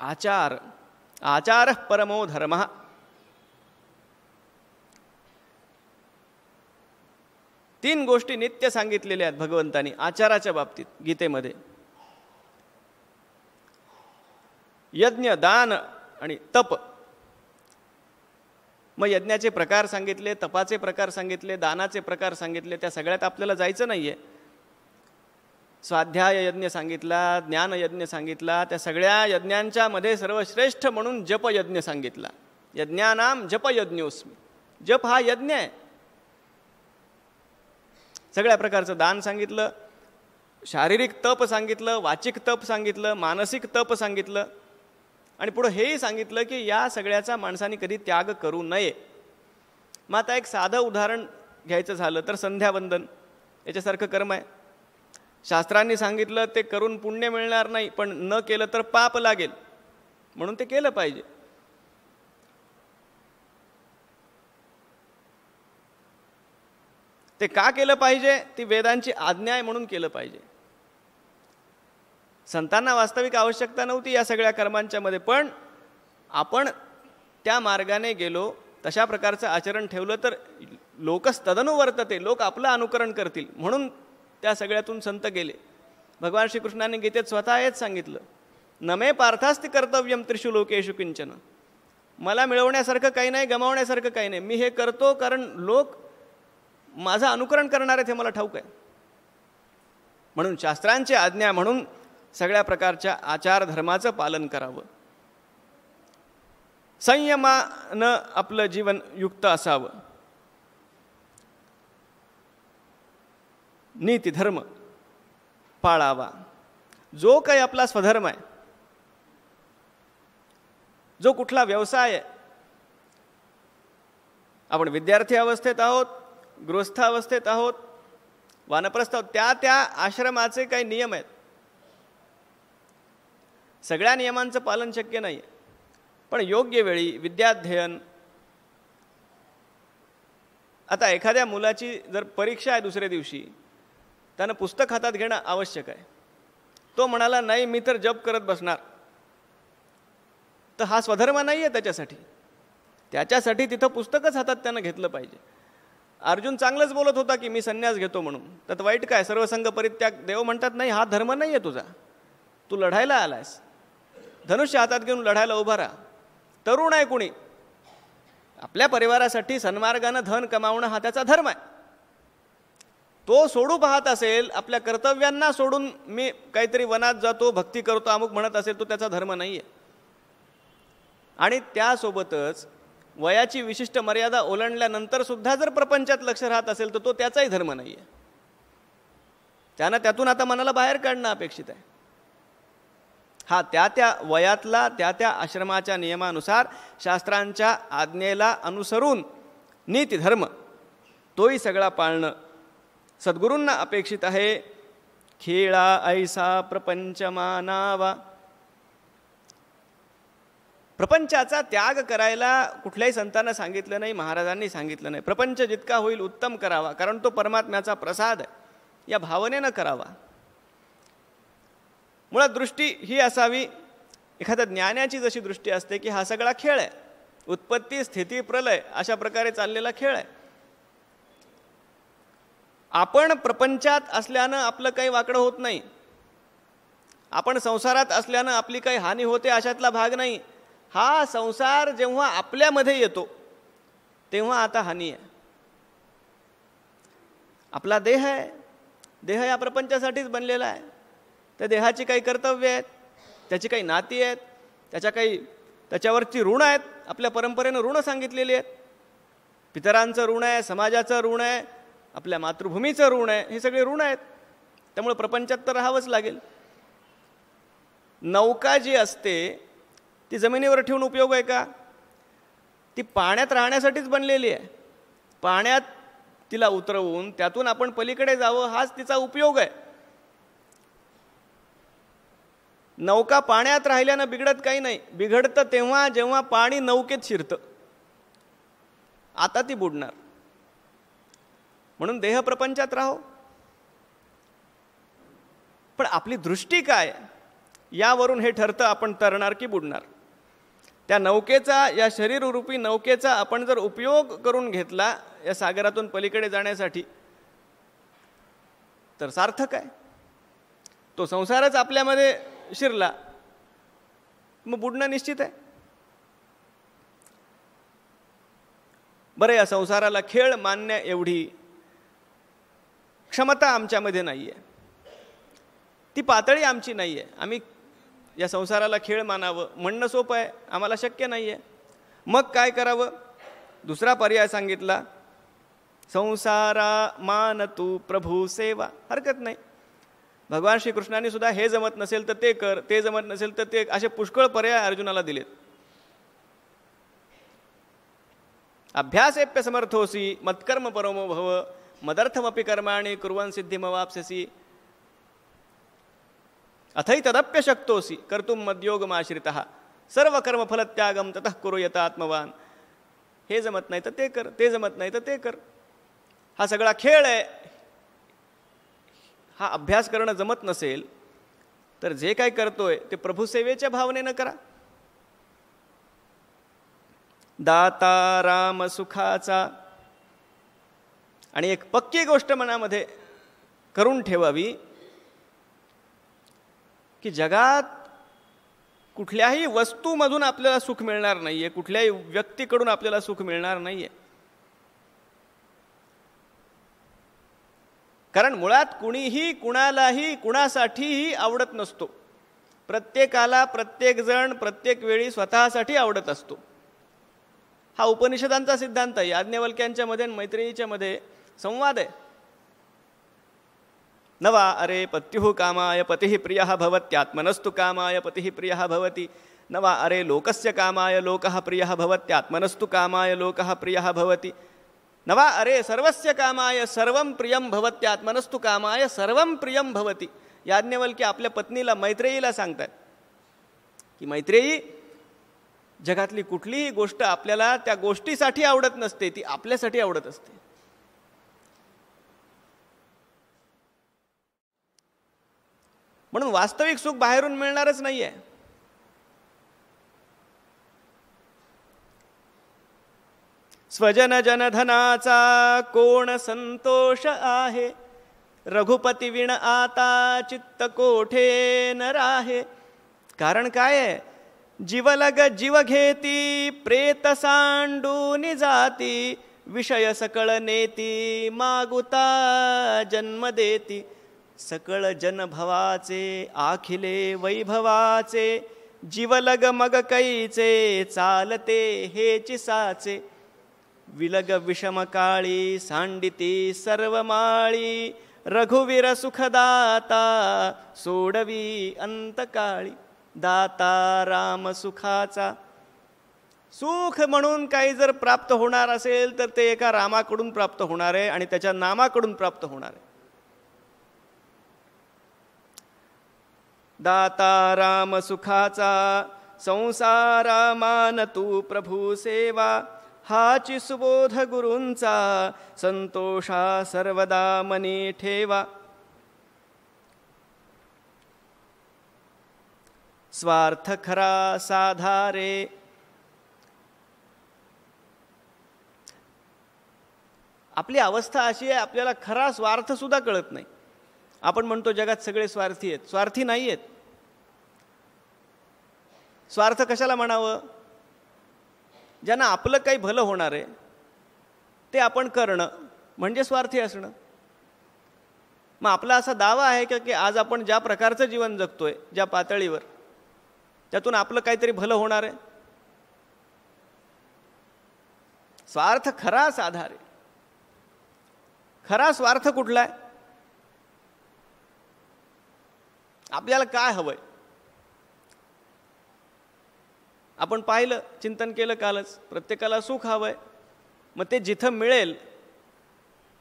आचार परमो धर्मः. तीन गोष्टी नित्य सांगितलेल्या आहेत भगवंतांनी आचाराच्या बाबतीत गीतेमध्ये. यज्ञ, दान आणि तप. मग यज्ञाचे प्रकार सांगितले, तपाचे प्रकार सांगितले, दानाचे प्रकार सांगितले. त्या सगळ्यात आपल्याला जायचं नाहीये. स्वाध्याय यज्ञ सांगितला, ज्ञान यज्ञ सांगितला. त्या सगळ्या यज्ञांच्या मध्ये सर्वश्रेष्ठ म्हणून जप यज्ञ सांगितला. यज्ञानाम जप यज्ञोस्मी. जप हा यज्ञ आहे. सगळ्या प्रकारचं दान सांगितलं. शारीरिक तप सांगितलं, वाचिक तप सांगितलं, मानसिक तप सांगितलं आणि पुढं हेही सांगितलं की या सगळ्याचा माणसाने कधी त्याग करू नये. मग आता एक साधं उदाहरण घ्यायचं झालं तर संध्यावंदन याच्यासारखं कर्म आहे. शास्त्रांनी सांगितलं ते करून पुण्य मिळणार नाही, पण न केलं तर पाप लागेल, म्हणून ते केलं पाहिजे. ते का केलं पाहिजे? ती वेदांची आज्ञा आहे म्हणून केलं पाहिजे. संतांना वास्तविक आवश्यकता नव्हती या सगळ्या कर्मांच्या मध्ये, पण आपण त्या मार्गाने गेलो, तशा प्रकारचं आचरण ठेवलं तर लोकच तदनुवर्तते, लोक आपलं अनुकरण करतील, म्हणून त्या सगळ्यातून संत गेले. भगवान श्रीकृष्णाने गीतेत स्वतः हेच सांगितलं, नमे पार्थास्ति कर्तव्यम त्रिषु लोकेषु किंचन. मला मिळवण्यासारखं काही नाही, गमावण्यासारखं काही नाही. मी हे करतो कारण लोक माझं अनुकरण करणार आहेत हे मला ठाऊक आहे. म्हणून शास्त्रांची आज्ञा म्हणून सगळ्या प्रकारच्या आचार धर्माचं पालन करावं. संयमानं आपलं जीवन युक्त असावं. नीती धर्म पाळावा. जो काही आपला स्वधर्म आहे, जो कुठला व्यवसाय आहे, आपण विद्यार्थी अवस्थेत आहोत, गृहस्थ अवस्थेत आहोत, वानप्रस्थ आहोत, त्या आश्रमाचे काही नियम आहेत. सगळ्या नियमांचं पालन शक्य नाही, पण योग्य वेळी विद्याध्ययन. आता एखाद्या मुलाची जर परीक्षा आहे दुसऱ्या दिवशी, त्यानं पुस्तक हातात घेणं आवश्यक आहे. तो म्हणाला नाही मी तर जप करत बसणार, तर हा स्वधर्म नाही आहे त्याच्यासाठी. त्याच्यासाठी तिथं पुस्तकच हातात त्यानं घेतलं पाहिजे. अर्जुन चांगलंच बोलत होता की मी संन्यास घेतो म्हणून, त्यात वाईट काय? सर्वसंग परित्याग. देव म्हणतात नाही, हा धर्म नाही आहे तुझा, तू लढायला आलायस, धनुष्य हातात घेऊन लढायला उभा राहा. तरुण आहे कुणी, आपल्या परिवारासाठी सन्मार्गानं धन कमावणं हा त्याचा धर्म आहे. तो सोडू पाहत असेल, आपल्या कर्तव्यांना सोडून मी काहीतरी वनात जातो, भक्ती करतो, अमुक म्हणत असेल, तो त्याचा धर्म नाही आहे. आणि त्यासोबतच वयाची विशिष्ट मर्यादा ओलांडल्यानंतर सुद्धा जर प्रपंचात लक्ष राहत असेल तर तो त्याचाही धर्म नाही आहे. त्यानं त्यातून आता मनाला बाहेर काढणं अपेक्षित आहे. हा त्या वयातला त्या आश्रमाच्या नियमानुसार शास्त्रांच्या आज्ञेला अनुसरून नीती धर्म तोही सगळा पाळणं सद्गुरूंना अपेक्षित आहे. खेळा ऐसा प्रपंच मानावा. प्रपंचाचा त्याग करायला कुठल्याही संतांना सांगितलं नाही, महाराजांनी सांगितलं नाही. प्रपंच जितका होईल उत्तम करावा, कारण तो परमात्म्याचा प्रसाद आहे, या भावनेनं करावा. मुळात दृष्टी ही असावी, एखाद्या ज्ञानाची जशी दृष्टी असते की हा सगळा खेळ आहे, उत्पत्ती स्थिती प्रलय अशा प्रकारे चाललेला खेळ आहे. आपण प्रपंचात असल्यानं आपलं काही वाकडं होत नाही, आपण संसारात असल्यानं आपली काही हानी होते अशातला भाग नाही. हा संसार जेव्हा आपल्यामध्ये येतो तेव्हा आता हानी आहे. आपला देह आहे, देह या प्रपंचासाठीच बनलेला आहे. त्या देहाची काही कर्तव्य आहेत, त्याची काही नाती आहेत, त्याच्यावरची ऋण आहेत. आपल्या परंपरेनं ऋण सांगितलेली आहेत. पितरांचं ऋण आहे, समाजाचं ऋण आहे, आपल्या मातृभूमीचं ऋण आहे. हे सगळे ऋण आहेत. त्यामुळे प्रपंचात तर राहावंच लागेल. नौका जी असते ती जमिनीवर ठेवून उपयोग आहे का? ती पाण्यात राहण्यासाठीच बनलेली आहे. पाण्यात तिला उतरवून त्यातून आपण पलीकडे जावं हाच तिचा उपयोग आहे. नौका पाण्यात राहिल्यानं बिघडत काही नाही. बिघडतं तेव्हा जेव्हा पाणी नौकेत शिरतं, आता ती बुडणार. म्हणून देह प्रपंचात राहो, पण आपली दृष्टी काय यावरून हे ठरतं आपण तरणार की बुडणार. त्या नौकेचा, या शरीररूपी नौकेचा आपण जर उपयोग करून घेतला या सागरातून पलीकडे जाण्यासाठी तर सार्थक आहे. तो संसारच आपल्यामध्ये शिरला मग बुडणं निश्चित आहे. बरं, या संसाराला खेळ मानण्या एवढी क्षमता आमच्यामध्ये नाही आहे, ती पातळी आमची नाही आहे. आम्ही या संसाराला खेळ मानावं म्हणणं सोपं आहे, आम्हाला शक्य नाही आहे. मग काय करावं? दुसरा पर्याय सांगितला, संसारा मान तू प्रभू सेवा. हरकत नाही, भगवान श्रीकृष्णांनी सुद्धा हे जमत नसेल तर ते कर, ते जमत नसेल तर ते, असे पुष्कळ पर्याय अर्जुनाला दिलेत. अभ्यासेप्य समर्थोसी मत्कर्म परमो भव मदर्थमपि कर्माणि कुर्वन् सिद्धिमवाप्स्यसि अथैतदप्य शक्तोसी कर्तुं मद्योगमाश्रितः सर्व कर्मफलत्यागम ततः कुरु यतात्मवान. हे जमत नाही तर ते कर, ते जमत नाही तर ते कर. हा सगळा खेळ आहे. हा अभ्यास करणं जमत नसेल तर जे काय करतोय ते प्रभुसेवेच्या भावनेनं करा. दाता राम सुखाचा. आणि एक पक्की गोष्ट मनामध्ये करून ठेवावी की जगात कुठल्याही वस्तूमधून आपल्याला सुख मिळणार नाहीये, कुठल्याही व्यक्तीकडून आपल्याला सुख मिळणार नाहीये. कारण मुळात कुणीही कुणालाही कुणासाठीही आवडत नसतो. प्रत्येकाला प्रत्येकजण प्रत्येक वेळी स्वतःसाठी आवडत असतो. हा उपनिषदांचा सिद्धांत आहे. याज्ञवल्क्यांच्या मध्ये आणि मैत्रेयीच्या मध्ये संवाद आहे. नवा अरे पत्युः कामाय पतिः प्रियः भवत्यात्मनस्तु कामाय पतिः प्रियः भवति. नवा अरे लोकस्य कामाय लोकः प्रियः भवत्यात्मनस्तु कामाय लोकः प्रियः भवति. नवा अरे सर्वस्य कामाय सर्वं प्रियं भवत्यात्मनस्तु कामाय सर्वं प्रियं भवति. याज्ञवल्क्य आपल्या पत्नीला मैत्रेयीला सांगतात की मैत्रेयी, जगातली कुठलीही गोष्ट आपल्याला त्या गोष्टीसाठी आवडत नसते, ती आपल्यासाठी आवडत असते. म्हणून वास्तविक सुख बाहेरून मिळणारच नाहीये. स्वजन जनधनाचा कोण संतोष आहे, रघुपती विण आता चित्त कोठे न राहे. कारण काय आहे? जीवलग जीव घेती प्रेत सांडूनी जाती, विषय सकळ नेती मागुता जन्म देती. सकळ जन भवाचे आखिले वैभवाचे, जीवलग मग कैचे चालते हेची साचे. विलग विषम काळी सांडिती सर्व माळी, रघुवीर सुखदाता सोडवी अंतकाळी. दाता राम सुखाचा. सुख म्हणून काही जर प्राप्त होणार असेल तर ते एका रामाकडून प्राप्त होणार आहे आणि त्याच्या नामाकडून प्राप्त होणार आहे. दाता राम सुखाचा संसारा मान तू प्रभू सेवा, हाची सुबोध गुरूंचा संतोषा सर्वदा मनी ठेवा. स्वार्थ खरा साधारे. आपली अवस्था अशी आहे, आपल्याला खरा स्वार्थ सुद्धा कळत नाही. आपण म्हणतो जगात सगळे स्वार्थी आहेत. स्वार्थी नाही आहेत. स्वार्थ कशाला म्हणावं? ज्यांना आपलं काही भलं होणार आहे ते आपण करणं म्हणजे स्वार्थी असणं. मग आपला असा दावा आहे की आज आपण ज्या प्रकारचं जीवन जगतोय, ज्या पातळीवर, त्यातून आपलं काहीतरी भलं होणार आहे. स्वार्थ खरा साधार आहे. खरा स्वार्थ कुठला आहे? आपल्याला काय हवंय? आपण पाहिलं, चिंतन केलं कालच. प्रत्येकाला सुख हवंय. मग ते जिथं मिळेल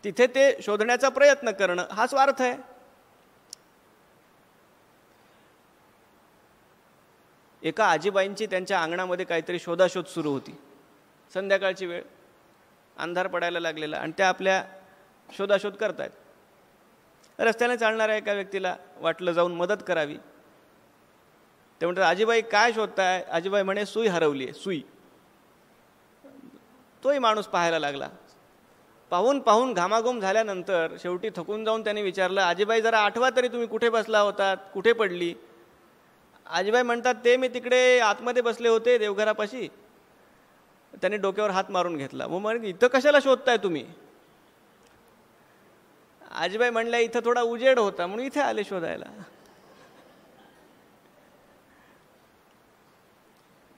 तिथे ते शोधण्याचा प्रयत्न करणं हा स्वार्थ आहे. एका आजीबाईंची त्यांच्या अंगणामध्ये काहीतरी शोधाशोध सुरू होती. संध्याकाळची वेळ, अंधार पडायला लागलेला, आणि त्या आपल्या शोधाशोध करतायत. रस्त्याने चालणाऱ्या एका व्यक्तीला वाटलं जाऊन मदत करावी. ते म्हणतात, आजीबाई काय शोधताय? आजीबाई म्हणे, सुई हरवली आहे, सुई. तोही माणूस पाहायला लागला. पाहून पाहून घामाघूम झाल्यानंतर शेवटी थकून जाऊन त्याने विचारलं, आजीबाई जरा आठवा तरी, तुम्ही कुठे बसला होतात, कुठे पडली? आजीबाई म्हणतात, ते मी तिकडे आतमध्ये बसले होते देवघरापाशी. त्याने डोक्यावर हात मारून घेतला. मग म्हणे, इथं कशाला शोधताय तुम्ही? आजीबाई म्हणल्या, इथं थोडा उजेड होता म्हणून इथे आले शोधायला.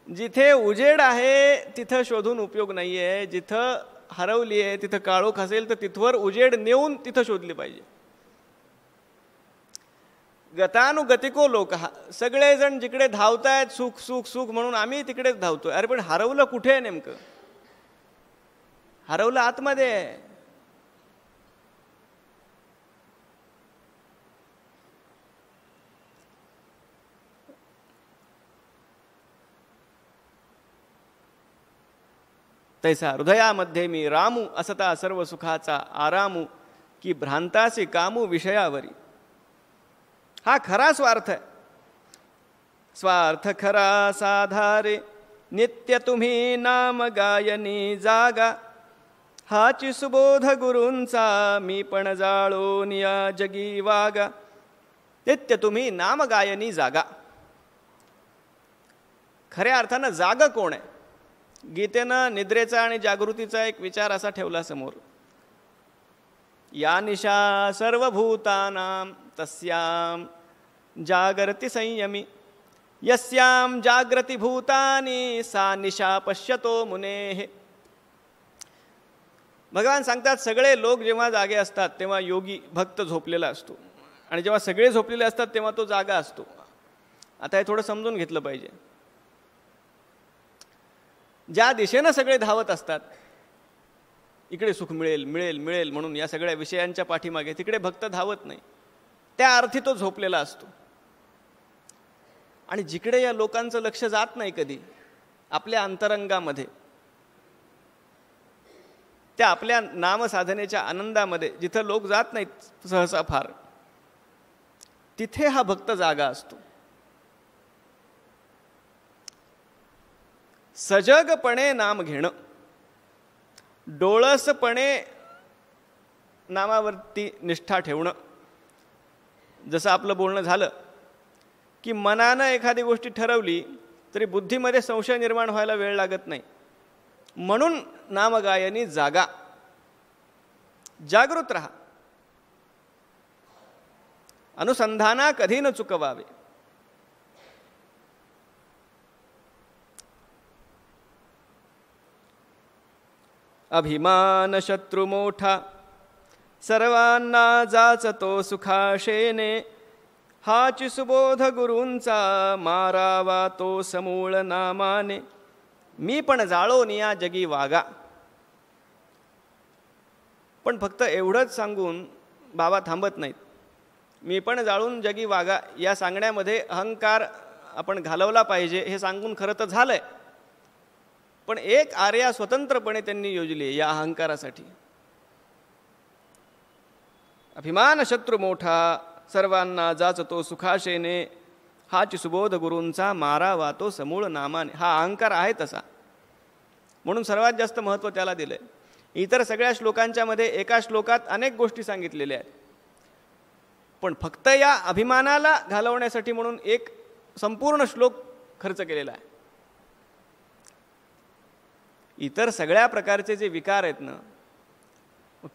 जिथे उजेड आहे तिथं शोधून उपयोग नाहीये. जिथं हरवली आहे, तिथं काळोख असेल तर तिथवर उजेड नेऊन तिथं शोधली पाहिजे. गतानुगतिको लोकः, सगळेजण जिकडे धावतायत सुख सुख सुख म्हणून आम्ही तिकडेच धावतोय. अरे पण हरवलं कुठे आहे नेमकं? हरवलं आतमध्ये आहे. तैसा हृदयामध्ये मी रामू असता सर्व सुखाचा आरामू, की भ्रांतासी कामू विषयावरी. हा खरा स्वार्थ आहे. स्वार्थ खरा साधारे नित्य तुम्ही नाम गायनी जागा. हाची सुबोध गुरूंचा मी पण जाळून या जगी वागा. नित्य तुम्ही नाम गायनी जागा. खऱ्या अर्थानं जाग कोण आहे? गीतेनं निद्रेचा आणि जागृतीचा एक विचार असा ठेवला समोर. या निशा सर्वभूतानां तस्यां जागरति संयमी, यस्यां जागृती भूतानि सा निशा पश्यतो मुनेः. भगवान सांगतात सगळे लोक जेव्हा जागे असतात तेव्हा योगी भक्त झोपलेला असतो, आणि जेव्हा सगळे झोपलेले असतात तेव्हा तो जागा असतो. आता हे थोडं समजून घेतलं पाहिजे. ज्या दिशेनं सगळे धावत असतात, इकडे सुख मिळेल मिळेल मिळेल म्हणून या सगळ्या विषयांच्या पाठीमागे, तिकडे भक्त धावत नाही. त्या अर्थी तो झोपलेला असतो. आणि जिकडे या लोकांचं लक्ष जात नाही कधी आपल्या अंतरंगामध्ये, त्या आपल्या नामसाधनेच्या आनंदामध्ये जिथं लोक जात नाहीत सहसा फार, तिथे हा भक्त जागा असतो. सजगपणे नाम घेणं, डोळसपणे नामावरती निष्ठा ठेवणं. जसं आपलं बोलणं झालं की मनानं एखादी गोष्टी ठरवली तरी बुद्धीमध्ये संशय निर्माण व्हायला वेळ लागत नाही. म्हणून नामगायनी जागा. जागृत रहा. अनुसंधाना कधी न चुकवावे. अभिमान शत्रु मोठा सर्वांना जाचतो सुखाशेने, हाची सुबोध गुरूंचा मारावा तो समूळ नामाने. मी पण जाळोन या जगी वागा. पण फक्त एवढंच सांगून बाबा थांबत नाहीत. मी पण जाळून जगी वागा या सांगण्यामध्ये अहंकार आपण घालवला पाहिजे हे सांगून खरं तर झालंय, पण एक आर्या स्वतंत्रपणे त्यांनी योजली या अहंकारासाठी. अभिमान शत्रू मोठा सर्वांना जाचतो सुखाशेने, हाची सुबोध गुरूंचा मारा वातो समूळ नामाने. हा अहंकार आहे तसा, म्हणून सर्वात जास्त महत्त्व त्याला दिलंय. इतर सगळ्या श्लोकांच्या मध्ये एका श्लोकात अनेक गोष्टी सांगितलेल्या आहेत, पण फक्त या अभिमानाला घालवण्यासाठी म्हणून एक संपूर्ण श्लोक खर्च केलेला आहे. इतर सगळ्या प्रकारचे जे विकार आहेत ना,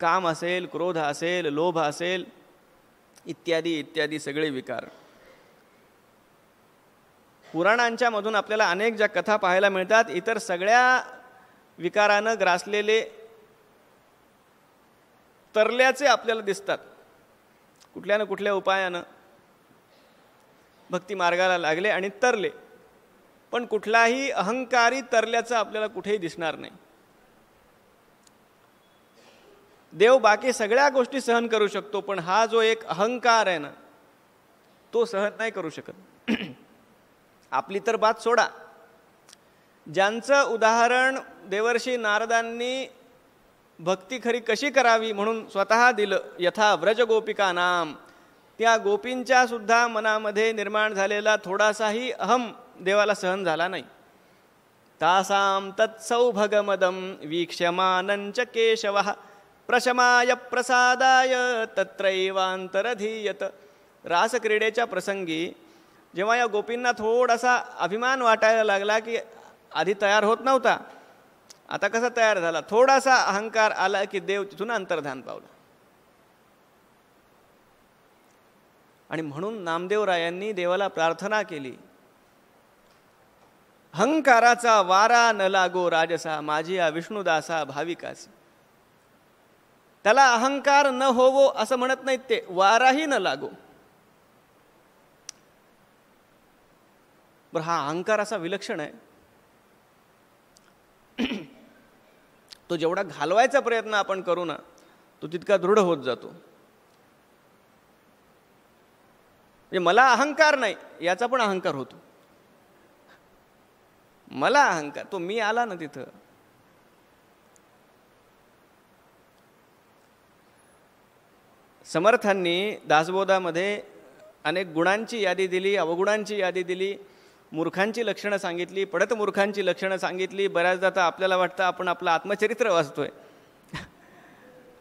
काम असेल, क्रोध असेल, लोभ असेल, इत्यादी इत्यादी सगळे विकार, पुराणांच्या मधून आपल्याला अनेक ज्या कथा पाहायला मिळतात, इतर सगळ्या विकारानं ग्रासलेले तरल्याचे आपल्याला दिसतात. कुठल्या ना कुठल्या उपायानं भक्ती मार्गाला लागले आणि तरले, पण कुठलाही अहंकारी तरल्याचं आपल्याला कुठेही दिसणार नाही. देव बाकी सगळ्या गोष्टी सहन करू शकतो, पण हा जो एक अहंकार आहे ना, तो सहन नाही करू शकत. आपली तर बात सोडा, ज्यांचं उदाहरण देवर्षी नारदांनी भक्ती खरी कशी करावी म्हणून स्वतः दिलं, यथा व्रज गोपिका नाम, त्या गोपींच्या सुद्धा मनामध्ये निर्माण झालेला थोडासाही अहम देवाला सहन झाला नाही. तासाम तत्सौभगमदम वीक्ष्यमानंच केशवः प्रशमाय प्रसादाय तत्रैवांतरधीयत. रासक्रीडेच्या प्रसंगी जेव्हा या गोपींना थोडासा अभिमान वाटायला लागला की आधी तयार होत नव्हता, आता कसा तयार झाला, थोडासा अहंकार आला की देव तिथून अंतर्धान पावला. आणि म्हणून नामदेवरायांनी देवाला प्रार्थना केली, अहंकाराचा वारा न लागो राजसा, माझी या विष्णुदासा भाविकास. त्याला अहंकार न होवो असं म्हणत नाहीत ते, वाराही न लागो. बरं, हा अहंकार असा विलक्षण आहे, तो जेवढा घालवायचा प्रयत्न आपण करू ना, तो तितका दृढ होत जातो. म्हणजे मला अहंकार नाही याचा पण अहंकार होतो. मला अहंकार, तो मी आला ना तिथं. समर्थांनी दासबोधामध्ये अनेक गुणांची यादी दिली, अवगुणांची यादी दिली, मूर्खांची लक्षणं सांगितली, पडत मूर्खांची लक्षणं सांगितली. बऱ्याचदा तर आपल्याला वाटतं आपण आपलं आत्मचरित्र वाचतोय.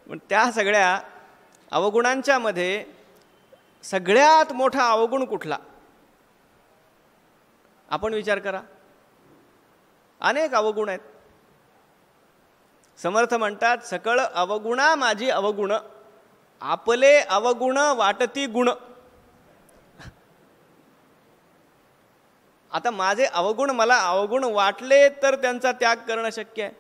पण त्या सगळ्या अवगुणांच्या मध्ये सगळ्यात मोठा अवगुण कुठला? आपण विचार करा. अनेक अवगुण आहेत. समर्थ म्हणतात, सकळ अवगुणा माझी अवगुण, आपले अवगुण वाटती गुण. आता माझे अवगुण मला अवगुण वाटले तर त्यांचा त्याग करणं शक्य आहे.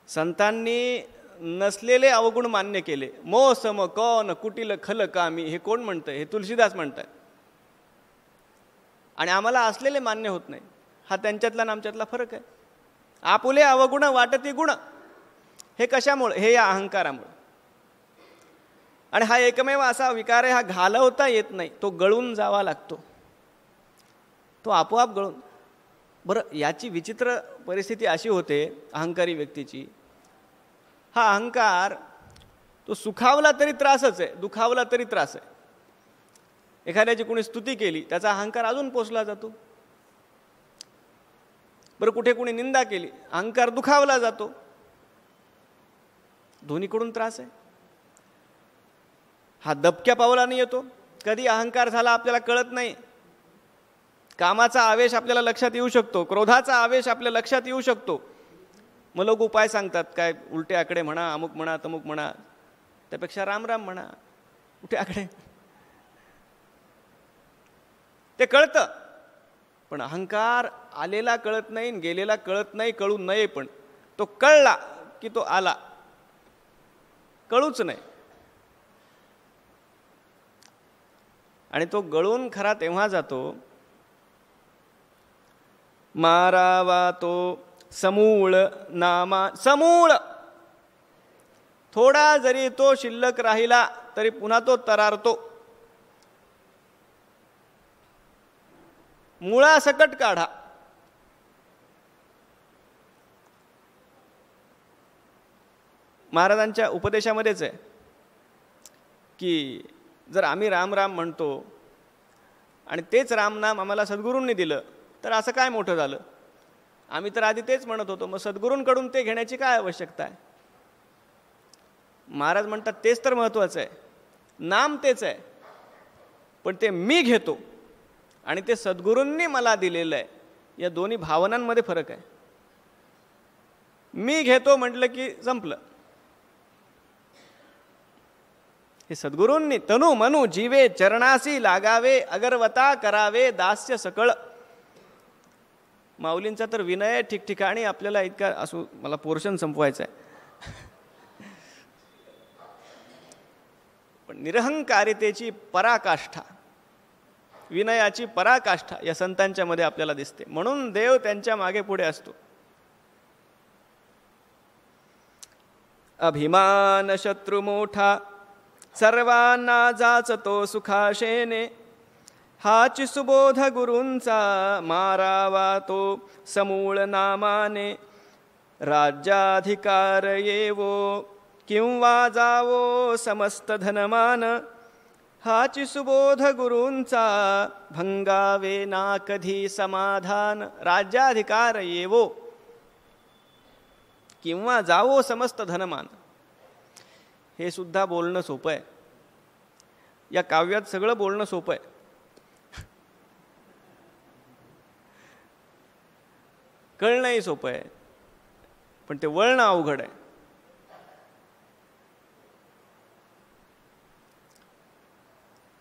संतांनी नसलेले अवगुण मान्य केले. मो सम कौन कुटील खल कामी, हे कोण म्हणतंय? हे तुलसीदास म्हणतात. आणि आम्हाला असलेले मान्य होत नाही. हा त्यांच्यातला आणि आमच्यातला फरक आहे. आपुले अवगुण वाटती गुण, हे कशामुळे? हे या अहंकारामुळे. आणि हा एकमेव असा विकार आहे, हा घालवता येत नाही, तो गळून जावा लागतो, तो आपोआप गळून. बरं, याची विचित्र परिस्थिती अशी होते अहंकारी व्यक्तीची, हा अहंकार तो सुखावला तरी त्रासच आहे, दुखावला तरी त्रास आहे. एखाद्याची कोणी स्तुती केली, त्याचा अहंकार अजून पोचला जातो. बरं, कुठे कोणी निंदा केली, अहंकार दुखावला जातो. दोन्हीकडून त्रास आहे. हा दबक्या पावलाने येतो. कधी अहंकार झाला आपल्याला कळत नाही. कामाचा आवेश आपल्याला लक्षात येऊ शकतो, क्रोधाचा आवेश आपल्या लक्षात येऊ शकतो. मग लोक उपाय सांगतात, काय उलटे आकडे म्हणा, अमुक म्हणा, तमुक म्हणा, त्यापेक्षा राम राम म्हणा. उलटे आकडे ते कळतं, पण अहंकार आलेला कळत नाही, गेलेला कळत नाही, कळू नये. पण तो कळला की तो आला, कळूच नाही. आणि तो गळून खरा तेव्हा जातो, मारावा तो समूळ नामा. समूळ थोडा जरी तो शिल्लक राहिला तरी पुन्हा तो तरारतो. मुळासकट काढा. महाराजांच्या उपदेशामध्येच आहे की जर आम्ही राम राम म्हणतो आणि तेच रामनाम आम्हाला सद्गुरूंनी दिलं तर असं काय मोठं झालं? आम्ही तर आधी तेच म्हणत होतो, मग सद्गुरूंकडून ते घेण्याची काय आवश्यकता आहे? महाराज म्हणतात तेच तर महत्त्वाचं आहे. नाम तेच आहे, पण ते मी घेतो आणि ते सद्गुरूंनी मला दिलेलं आहे, या दोन्ही भावनांमध्ये फरक आहे. मी घेतो म्हटलं की संपलं. हे सद्गुरूंनी तनु मनु जीवे चरणासी लागावे, अगरवता करावे दास्य सकळ. माऊलींचा तर विनय ठिकठिकाणी आपल्याला इतका असू. मला पोर्शन संपवायचं आहे. पण निरहंकारितेची पराकाष्ठा, विनयाची पराकाष्ठा या संतांच्या मध्ये आपल्याला दिसते. म्हणून देव त्यांच्या मागे पुढे असतो. अभिमान शत्रू मोठा सर्वांना जाचतो सुखाशेने, हाची सुबोध गुरूंचा मारावा तो समूळ नामाने. राज्याधिकार येवो किंवा जावो समस्त धनमान, हाची सुबोध गुरूंचा भंगावे ना कधी समाधान. राज्याधिकार येवो किंवा जावो समस्त धनमान, हे सुद्धा बोलणं सोपं आहे. या काव्यात सगळं बोलणं सोपं आहे. कळणंही सोपं आहे, पण ते वळणं अवघड आहे.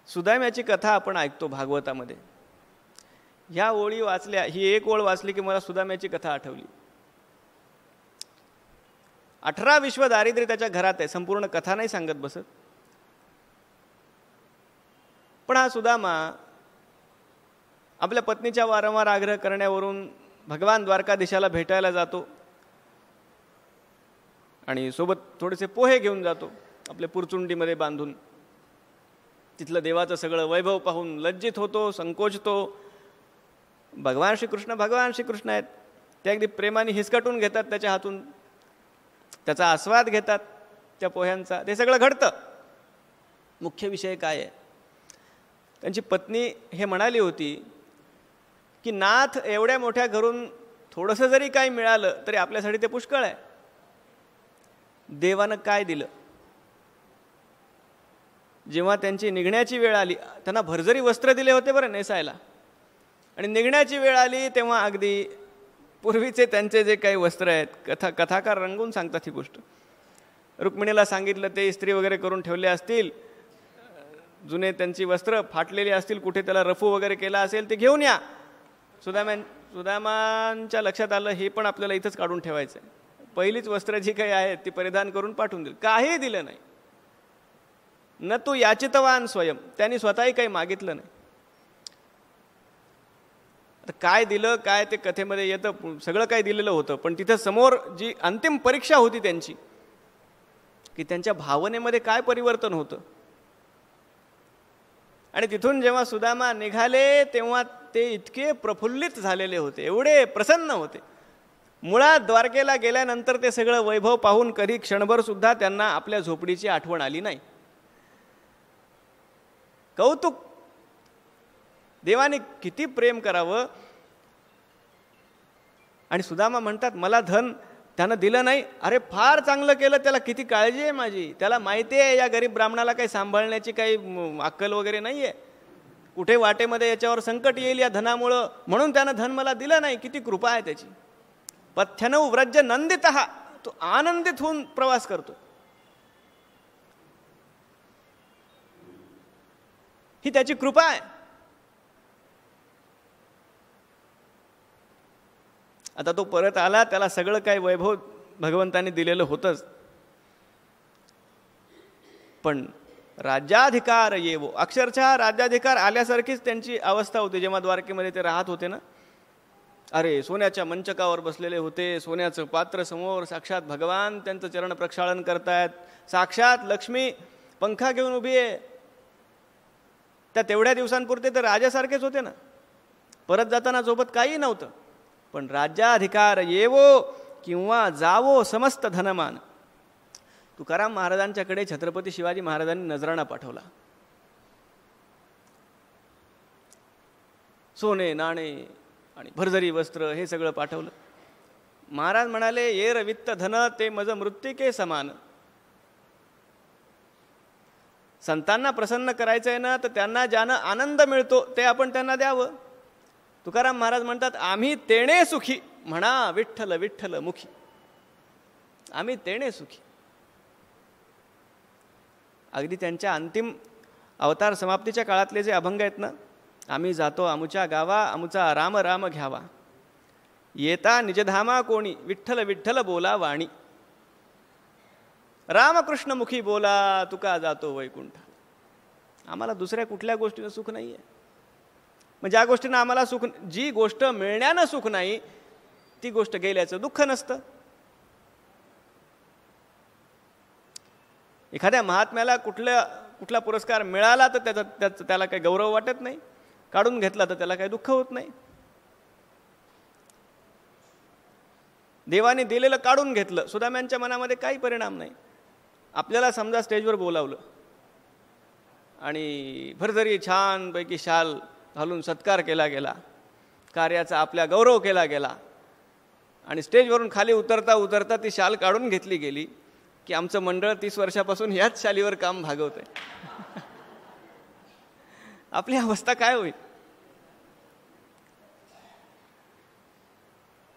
सुदाम्याची कथा आपण ऐकतो भागवतामध्ये. ह्या ओळी वाचल्या, ही एक ओळ वाचली की मला सुदाम्याची कथा आठवली. 18 विश्व दारिद्र्य त्याच्या घरात आहे. संपूर्ण कथा नाही सांगत बसत, पण हा सुदामा आपल्या पत्नीच्या वारंवार आग्रह करण्यावरून भगवान द्वारकाधीशाला भेटायला जातो आणि सोबत थोडेसे पोहे घेऊन जातो आपल्या पुरचुंडीमध्ये बांधून. तिथलं देवाचं सगळं वैभव पाहून लज्जित होतो, संकोचतो. भगवान श्रीकृष्ण आहेत, ते अगदी प्रेमाने हिसकटून घेतात त्याच्या हातून, त्याचा आस्वाद घेतात त्या पोह्यांचा. ते सगळं घडतं. मुख्य विषय काय आहे, त्यांची पत्नी हे म्हणाली होती की नाथ एवढ्या मोठ्या घरून थोडंसं जरी काही मिळालं तरी आपल्यासाठी ते पुष्कळ आहे. देवानं काय दिलं? जेव्हा त्यांची निघण्याची वेळ आली, त्यांना भरजरी वस्त्र दिले होते बरं नेसायला, आणि निघण्याची वेळ आली तेव्हा अगदी पूर्वीचे त्यांचे जे काही वस्त्र आहेत, कथाकार रंगून सांगतात ही गोष्ट. रुक्मिणीला सांगितलं ते इस्त्री वगैरे करून ठेवले असतील, जुने त्यांची वस्त्र फाटलेली असतील, कुठे त्याला रफू वगैरे केला असेल ते घेऊन या. सुदामांच्या लक्षात आलं हे पण आपल्याला इथंच काढून ठेवायचं आहे. पहिलीच वस्त्र जी काही आहेत ती परिधान करून पाठवून दिली. काही दिलं नाही. न तू याचितवान स्वयं, त्यांनी स्वतःही काही मागितलं नाही. आता काय दिलं काय ते कथेमध्ये येतं, सगळं काही दिलेलं होतं, पण तिथं समोर जी अंतिम परीक्षा होती त्यांची, की त्यांच्या भावनेमध्ये काय परिवर्तन होतं. आणि तिथून जेव्हा सुदामा निघाले तेव्हा ते इतके प्रफुल्लित झालेले होते, एवढे प्रसन्न होते. मुळात द्वारकेला गेल्यानंतर ते सगळं वैभव पाहून कधी क्षणभर सुद्धा त्यांना आपल्या झोपडीची आठवण आली नाही. कौतुक, देवाने किती प्रेम करावं. आणि सुदामा म्हणतात मला धन त्यानं दिलं नाही, अरे फार चांगलं केलं, त्याला किती काळजी आहे माझी. त्याला माहिती आहे या गरीब ब्राह्मणाला काही सांभाळण्याची काही अक्कल वगैरे नाही आहे, कुठे वाटेमध्ये याच्यावर संकट येईल या धनामुळं, म्हणून त्यानं धन मला दिलं नाही. किती कृपा आहे त्याची. पथ्यनौ व्रज नंदितः, तो आनंदित होऊन प्रवास करतो. ही त्याची कृपा आहे. आता तो परत आला, त्याला सगळं काही वैभव भगवंताने दिलेलं होतंच, पण राज्याधिकार येवो, अक्षरशः राज्याधिकार आल्यासारखीच त्यांची अवस्था होती. जेव्हा द्वारकेमध्ये ते राहत होते ना, अरे सोन्याच्या मंचकावर बसलेले होते, सोन्याचं पात्र समोर, साक्षात भगवान त्यांचं चरण प्रक्षालन करतायत, साक्षात लक्ष्मी पंखा घेऊन उभी आहे. त्या तेवढ्या दिवसांपुरते तर राजासारखेच होते ना, परत जाताना सोबत काही नव्हतं. पण राज्याधिकार येवो किंवा जावो समस्त धनमान. तुकाराम महाराजांच्याकडे छत्रपती शिवाजी महाराजांनी नजराणा पाठवला. सोने नाणे आणि भरजरी वस्त्र हे सगळं पाठवलं. महाराज म्हणाले येर वित्त धन ते मज मृत्तिके समान. संतांना प्रसन्न करायचं आहे ना, तर त्यांना ज्यानं आनंद मिळतो ते आपण त्यांना द्यावं. तुकाराम महाराज म्हणतात आम्ही तेणे सुखी, म्हणा विठ्ठल विठ्ठल मुखी. आम्ही तेणे सुखी. अगदी त्यांच्या अंतिम अवतार समाप्तीच्या काळातले जे अभंग आहेत ना, आम्ही जातो आमुच्या गावा, आमुचा राम राम घ्यावा, येता निजधामा कोणी, विठ्ठल विठ्ठल बोला वाणी. रामकृष्ण मुखी बोला, तुका जातो वैकुंठ. आम्हाला दुसऱ्या कुठल्या गोष्टीनं सुख नाही आहे. मग ज्या गोष्टीनं आम्हाला सुख, जी गोष्ट मिळण्यानं सुख नाही ती गोष्ट गेल्याचं दुःख नसतं. एखाद्या महात्म्याला कुठला पुरस्कार मिळाला तर त्याला काही गौरव वाटत नाही, काढून घेतला तर त्याला काही दुःख होत नाही. देवाने दिलेलं काढून घेतलं, सुदाम्यांच्या मनामध्ये काही परिणाम नाही. आपल्याला समजा स्टेजवर बोलावलं आणि भरजरी छानपैकी शाल घालून सत्कार केला गेला, कार्याचा आपल्या गौरव केला गेला, आणि स्टेजवरून खाली उतरता उतरता ती शाल काढून घेतली गेली की आमचं मंडळ 30 वर्षापासून ह्याच शालीवर काम भागवत आहे. आपली अवस्था काय होईल?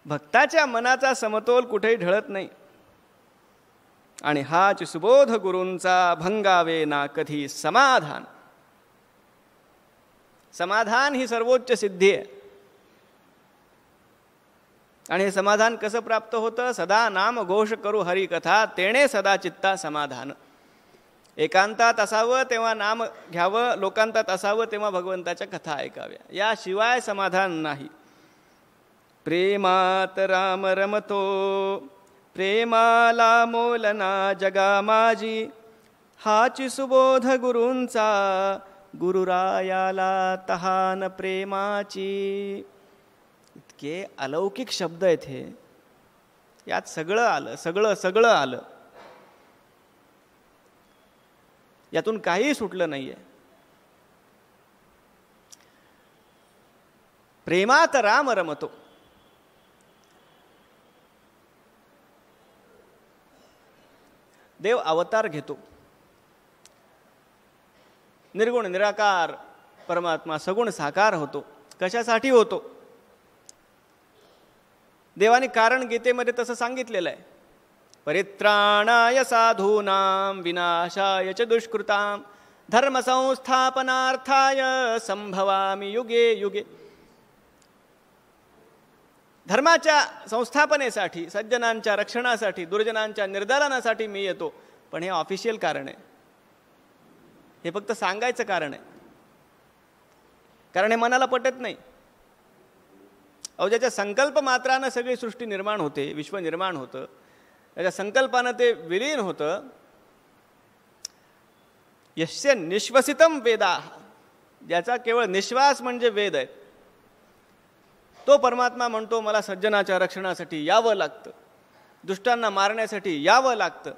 भक्ताच्या मनाचा समतोल कुठेही ढळत नाही. आणि हाच सुबोध गुरूंचा भंगावे ना कधी समाधान. समाधान ही सर्वोच्च सिद्धी आहे. आणि हे समाधान कसं प्राप्त होतं? सदा नाम घोष करू हरी कथा, तेणे सदा चित्ता समाधान. एकांतात असावं तेव्हा नाम घ्यावं, लोकांतात असावं तेव्हा भगवंताच्या कथा ऐकाव्या, याशिवाय समाधान नाही. प्रेमात राम रमतो, प्रेमाला मोलना जगा माझी, हाची सुबोध गुरूंचा, गुरुरायाला तहान प्रेमाची. इतके अलौकिक शब्द आहेत हे. यात सगळं आलं, सगळं आलं. यातून काही सुटलं नाहीये. प्रेमात राम रमतो. देव अवतार घेतो. निर्गुण निराकार परमात्मा सगुण साकार होतो. कशासाठी होतो? देवाने कारण गीतेमध्ये तसं सांगितलेलं आहे. परित्राणाय साधूनां विनाशाय च दुष्कृतां धर्मसंस्थापनार्थाय संभवामि युगे युगे. धर्माच्या संस्थापनेसाठी, सज्जनांच्या रक्षणासाठी, दुर्जनांच्या निर्दालनासाठी मी येतो. पण हे ऑफिशियल कारण आहे, हे फक्त सांगायचं कारण आहे. कारण हे मनाला पटत नाही. अहो, ज्याच्या संकल्प मात्रानं सगळी सृष्टी निर्माण होते, विश्व निर्माण होतं, त्याच्या संकल्पानं ते विलीन होतं. यस्य निश्वसितम वेदा, ज्याचा केवळ निश्वास म्हणजे वेद आहे, तो परमात्मा म्हणतो मला सज्जनाच्या रक्षणासाठी यावं लागतं, दुष्टांना मारण्यासाठी यावं लागतं.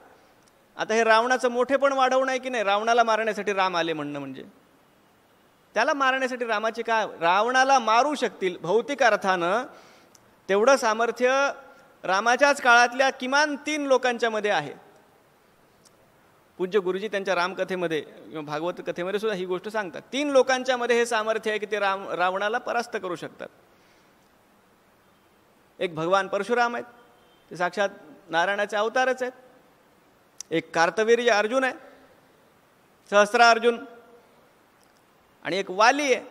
आता हे रावणाचं मोठेपण वाढवणं आहे की नाही? रावणाला मारण्यासाठी राम आले म्हणणं म्हणजे त्याला मारण्यासाठी रामाची काय? रावणाला मारू शकतील भौतिक अर्थानं, तेवढं सामर्थ्य रामाच्याच काळातल्या किमान 3 लोकांच्या मध्ये आहे. पूज्य गुरुजी त्यांच्या रामकथेमध्ये किंवा भागवत कथेमध्ये सुद्धा ही गोष्ट सांगतात. 3 लोकांच्या मध्ये हे सामर्थ्य आहे की ते रावणाला परास्त करू शकतात. एक भगवान परशुराम आहेत, ते साक्षात नारायणाचे अवतारच आहेत. एक कार्तवीर्य अर्जुन आहे, सहस्रार्जुन, आणि एक वाली आहे.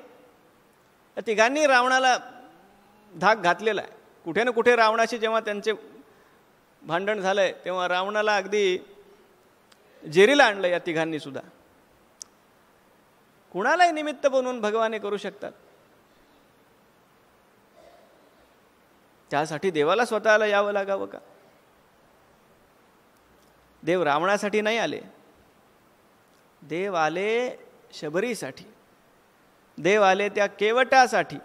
या तिघांनी रावणाला धाक घातलेला आहे. कुठे ना कुठे रावणाशी जेव्हा त्यांचे भांडण झालंय तेव्हा रावणाला अगदी जेरीला आणलं या तिघांनी सुद्धा. कुणालाही निमित्त बनवून भगवान करू शकतात. त्यासाठी देवाला स्वतःला यावं लागावं का? देव रावणासाठी नाही आले, देव आले शबरीसाठी, देव आले त्या केवटासाठी.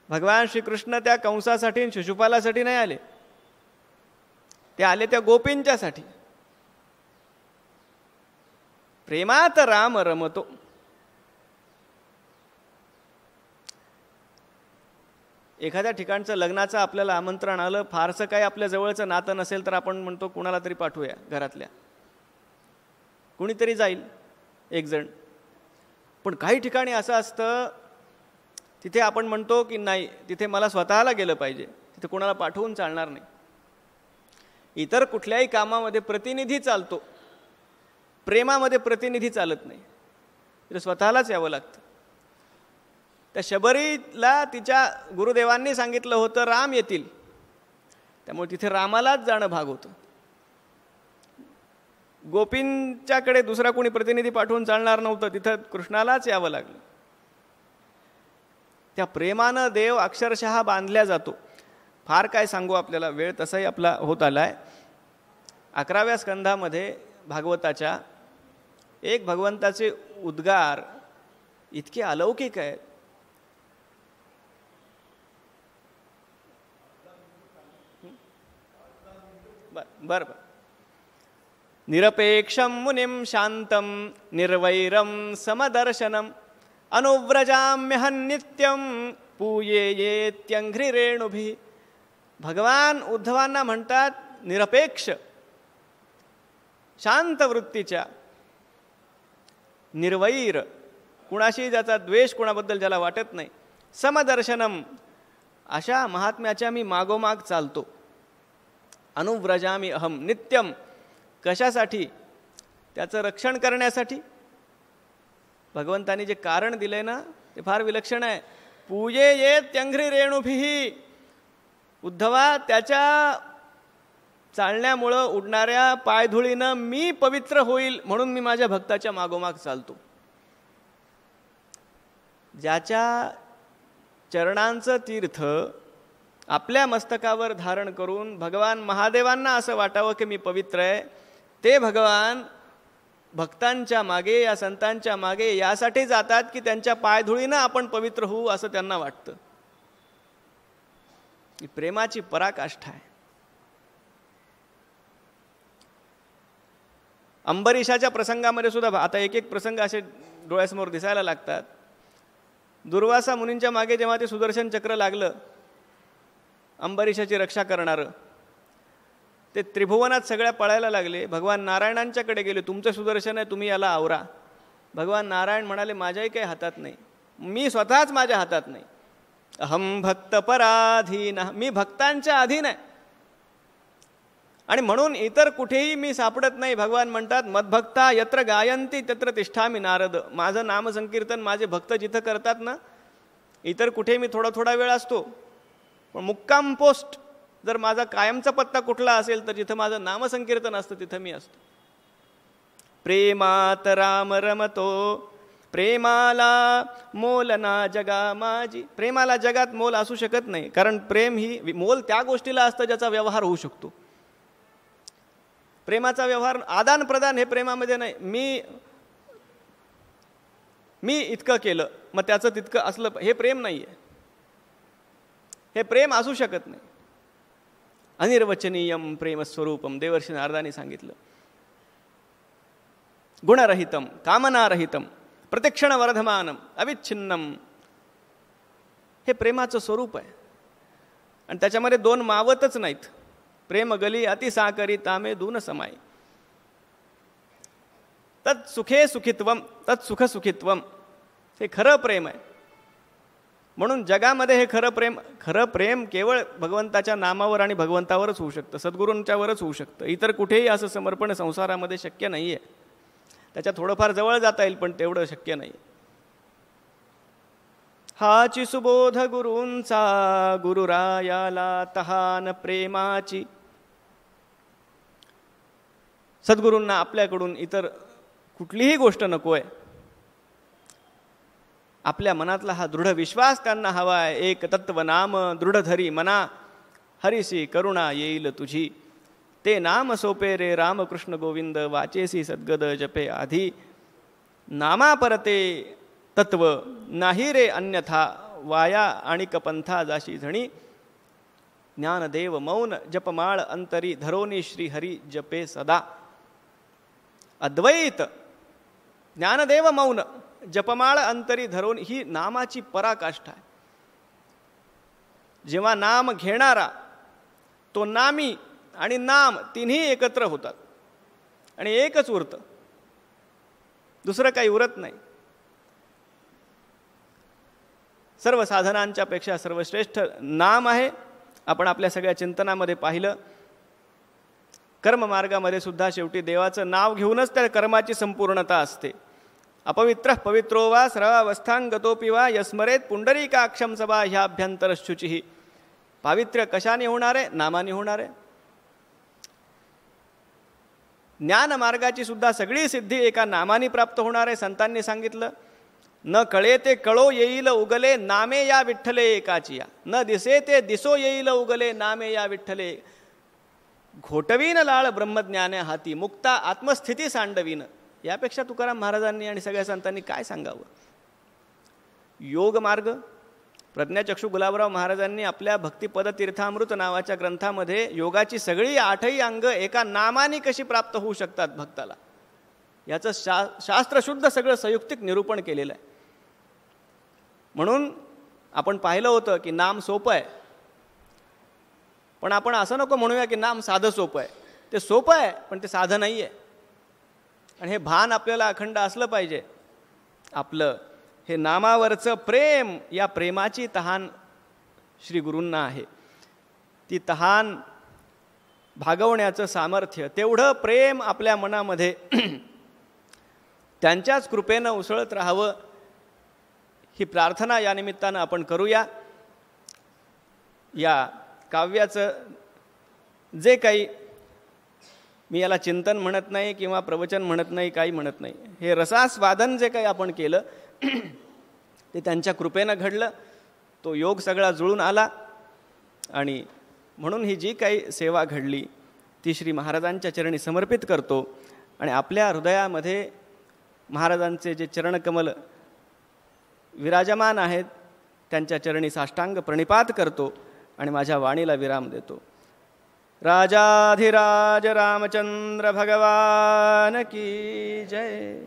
भगवान श्रीकृष्ण त्या कंसासाठी आणि शिशुपालासाठी नाही आले, ते आले त्या गोपींच्यासाठी. प्रेमात राम रमतो. एखाद्या ठिकाणचं लग्नाचं आपल्याला आमंत्रण आलं, फारसं काही आपल्या जवळचं नातं नसेल तर आपण म्हणतो कुणाला तरी पाठवूया घरातल्या, कुणीतरी जाईल एक जण. पण काही ठिकाणी असं असतं तिथे आपण म्हणतो की नाही, तिथे मला स्वतःला गेलं पाहिजे, तिथे कुणाला पाठवून चालणार नाही. इतर कुठल्याही कामामध्ये प्रतिनिधी चालतो, प्रेमामध्ये प्रतिनिधी चालत नाही, तिथे स्वतःलाच यावं लागतं. त्या शबरीला तिच्या गुरुदेवांनी सांगितलं होतं राम येतील, त्यामुळे तिथे रामालाच जाणं भाग होतं. गोपींच्याकडे दुसरा कोणी प्रतिनिधी पाठवून चालणार नव्हतं, तिथं कृष्णालाच यावं लागलं. त्या प्रेमानं देव अक्षरशः बांधल्या जातो. फार काय सांगू, आपल्याला वेळ तसाही आपला होत आलाय. 11व्या स्कंधामध्ये भागवताच्या एक भगवंताचे उद्गार इतके अलौकिक आहेत. बर निरपेक्षं मुनिं शांतं निर्वैरं समदर्शनम् अनुव्रजाम्यहं नित्यं पूयेयेत्यंघ्रि रेणुभिः. भगवान उद्धवांना म्हणतात निरपेक्ष, शांत वृत्तीच्या, निर्वैर, कुणाशी ज्याचा द्वेष, कुणाबद्दल ज्याला वाटत नाही, समदर्शनम, अशा महात्म्याच्या मी मागोमाग चालतो. अनुव्रजामि अहम नित्यम, कशासाठी? त्याचं रक्षण करण्यासाठी. भगवंतानी जे कारण दिले ना ते फार विलक्षण आहे. पूजेयेत्यंघ्रि रेणुभिः. उद्धवा, त्याच्या चालण्यामुळं उडणाऱ्या पायधुळीनं मी पवित्र होईल म्हणून मी माझ्या भक्ताच्या मागोमाग चालतो. ज्याच्या चरणांचं तीर्थ आपल्या मस्तकावर धारण करून भगवान महादेवांना असं वाटावं की मी पवित्र आहे, ते भगवान भक्तांच्या मागे, या संतांच्या मागे यासाठी जातात की त्यांच्या पायधुळीनं आपण पवित्र होऊ असं त्यांना वाटतं. ही प्रेमाची पराकाष्ठा आहे. अंबरीशाच्या प्रसंगामध्ये सुद्धा आता एक एक प्रसंग असे डोळ्यासमोर दिसायला लागतात. दुर्वासा मुनींच्या मागे जेव्हा ते सुदर्शन चक्र लागलं, अंबरीशाची रक्षा करणारं, ते त्रिभुवनात सगळ्या पळायला लागले. भगवान नारायणांच्याकडे गेले, तुमचं सुदर्शन आहे, तुम्ही याला आवरा. भगवान नारायण म्हणाले, माझ्याही काही हातात नाही, मी स्वतःच माझ्या हातात नाही. अहम भक्त पराधीन, मी भक्तांच्या अधीन आहे आणि म्हणून इतर कुठेही मी सापडत नाही. भगवान म्हणतात, मद्भक्ता यत्र गायंती तत्र तिष्ठामि नारद. माझं नामसंकीर्तन माझे भक्त जिथं करतात ना, इतर कुठे मी थोडा थोडा वेळ असतो, पण मुक्काम पोस्ट जर माझा कायमचा पत्ता कुठला असेल तर जिथं माझं नामसंकीर्तन असतं तिथं मी असतो. प्रेमात राम रमतो, प्रेमाला मोल ना जगा माझी. प्रेमाला जगात मोल असू शकत नाही, कारण प्रेम ही मोल त्या गोष्टीला असतं ज्याचा व्यवहार होऊ शकतो. प्रेमाचा व्यवहार आदान प्रदान हे प्रेमामध्ये नाही. मी इतकं केलं मग त्याचं तितकं असलं, हे प्रेम नाही आहे. हे प्रेम असू शकत नाही. अनिर्वचनीयम प्रेमस्वरूपम, देवर्षी नारदांनी सांगितलं. गुणरहितम कामनारहितम प्रतिक्षण वर्धमानम अविच्छिन्नम, हे प्रेमाचं स्वरूप आहे. आणि त्याच्यामध्ये दोन मावतच नाहीत. प्रेम गली अतिसाकरी तामे दून समाई. तत् सुखे सुखित्वम तत् सुख सुखित्वम, हे खरं प्रेम आहे. म्हणून जगामध्ये हे खरं प्रेम केवळ भगवंताच्या नामावर आणि भगवंतावरच होऊ शकतं, सद्गुरूंच्यावरच होऊ शकतं. इतर कुठेही असं समर्पण संसारामध्ये शक्य नाही आहे. त्याच्या थोडंफार जवळ जाता येईल पण तेवढं शक्य नाही. हाची सुबोध गुरूंचा गुरुरायाला तहान प्रेमाची. सद्गुरूंना आपल्याकडून इतर कुठलीही गोष्ट नको आहे. आपल्या मनातला हा दृढ विश्वास त्यांना हवा आहे. एक तत्व नाम दृढ धरी मना, हरिसी करुणा येईल तुझी. ते नाम सोपे रे रामकृष्ण गोविंद, वाचेसी सद्गद जपे आधी. नामा परते तत्व नाही रे अन्यथा, वाया आणि कपंथा जाशी झणी. ज्ञानदेव मौन जपमाळ अंतरी, धरोनी श्री हरी जपे सदा. अद्वैत ज्ञानदेव मौन जपमाळ अंतरी धरून, ही नामाची पराकाष्ठा आहे. जेव्हा नाम घेणारा तो नामी आणि नाम तिन्ही एकत्र होतात आणि एकच उरतं, दुसरं काही उरत नाही. सर्व साधनांच्या पेक्षा सर्वश्रेष्ठ नाम आहे. आपण आपल्या सगळ्या चिंतनामध्ये पाहिलं, कर्ममार्गामध्ये सुद्धा शेवटी देवाचं नाव घेऊनच त्या कर्माची संपूर्णता असते. अपवित्र पवित्रो वा सर्वावस्थांगतोपि वा यस्मरेत पुंडरीकाक्षम सभा ह्याभ्यंतरशुचिः. पावित्र्य कशाने होणार आहे? नामाने होणार आहे. ज्ञान मार्गाची सुद्धा सगळी सिद्धी एका नामाने प्राप्त होणार आहे. संतांनी सांगितलं, न कळे ते कळो येईल उगले, नामे या विठ्ठले एकाचिया. न दिसे ते दिसो येईल उगले, नामे या विठ्ठले. घोटवीन लाळ ब्रह्मज्ञाने हाती, मुक्ता आत्मस्थिती सांडवीन. यापेक्षा तुकाराम महाराजांनी आणि सगळ्या संतांनी काय सांगावं? योग मार्ग प्रज्ञाचक्षू गुलाबराव महाराजांनी आपल्या भक्तिपद तीर्थामृत नावाच्या ग्रंथामध्ये योगाची सगळी 8ही अंग एका नामाने कशी प्राप्त होऊ शकतात भक्ताला, याचं शास्त्रशुद्ध सगळं संयुक्तिक निरूपण केलेलं आहे. म्हणून आपण पाहिलं होतं की नाम सोपं आहे, पण आपण असं नको म्हणूया की नाम साधं सोपं आहे. ते सोपं आहे पण ते साधं नाही आहे. आणि हे भान आपल्याला अखंड असलं पाहिजे. आपलं हे नामावरचं प्रेम, या प्रेमाची तहान श्री गुरूंना आहे. ती तहान भागवण्याचं सामर्थ्य, तेवढं प्रेम आपल्या मनामध्ये त्यांच्याच कृपेनं उसळत राहावं, ही प्रार्थना या निमित्तानं आपण करूया. या काव्याचं जे काही मी याला चिंतन म्हणत नाही किंवा प्रवचन म्हणत नाही, काही म्हणत नाही. हे रसास्वादन जे काही आपण केलं ते त्यांच्या कृपेनं घडलं. तो योग सगळा जुळून आला आणि म्हणून ही जी काही सेवा घडली ती श्री महाराजांच्या चरणी समर्पित करतो आणि आपल्या हृदयामध्ये महाराजांचे जे चरणकमल विराजमान आहेत त्यांच्या चरणी साष्टांग प्रणिपात करतो आणि माझ्या वाणीला विराम देतो. राजाधिराज रामचंद्र भगवान की जय.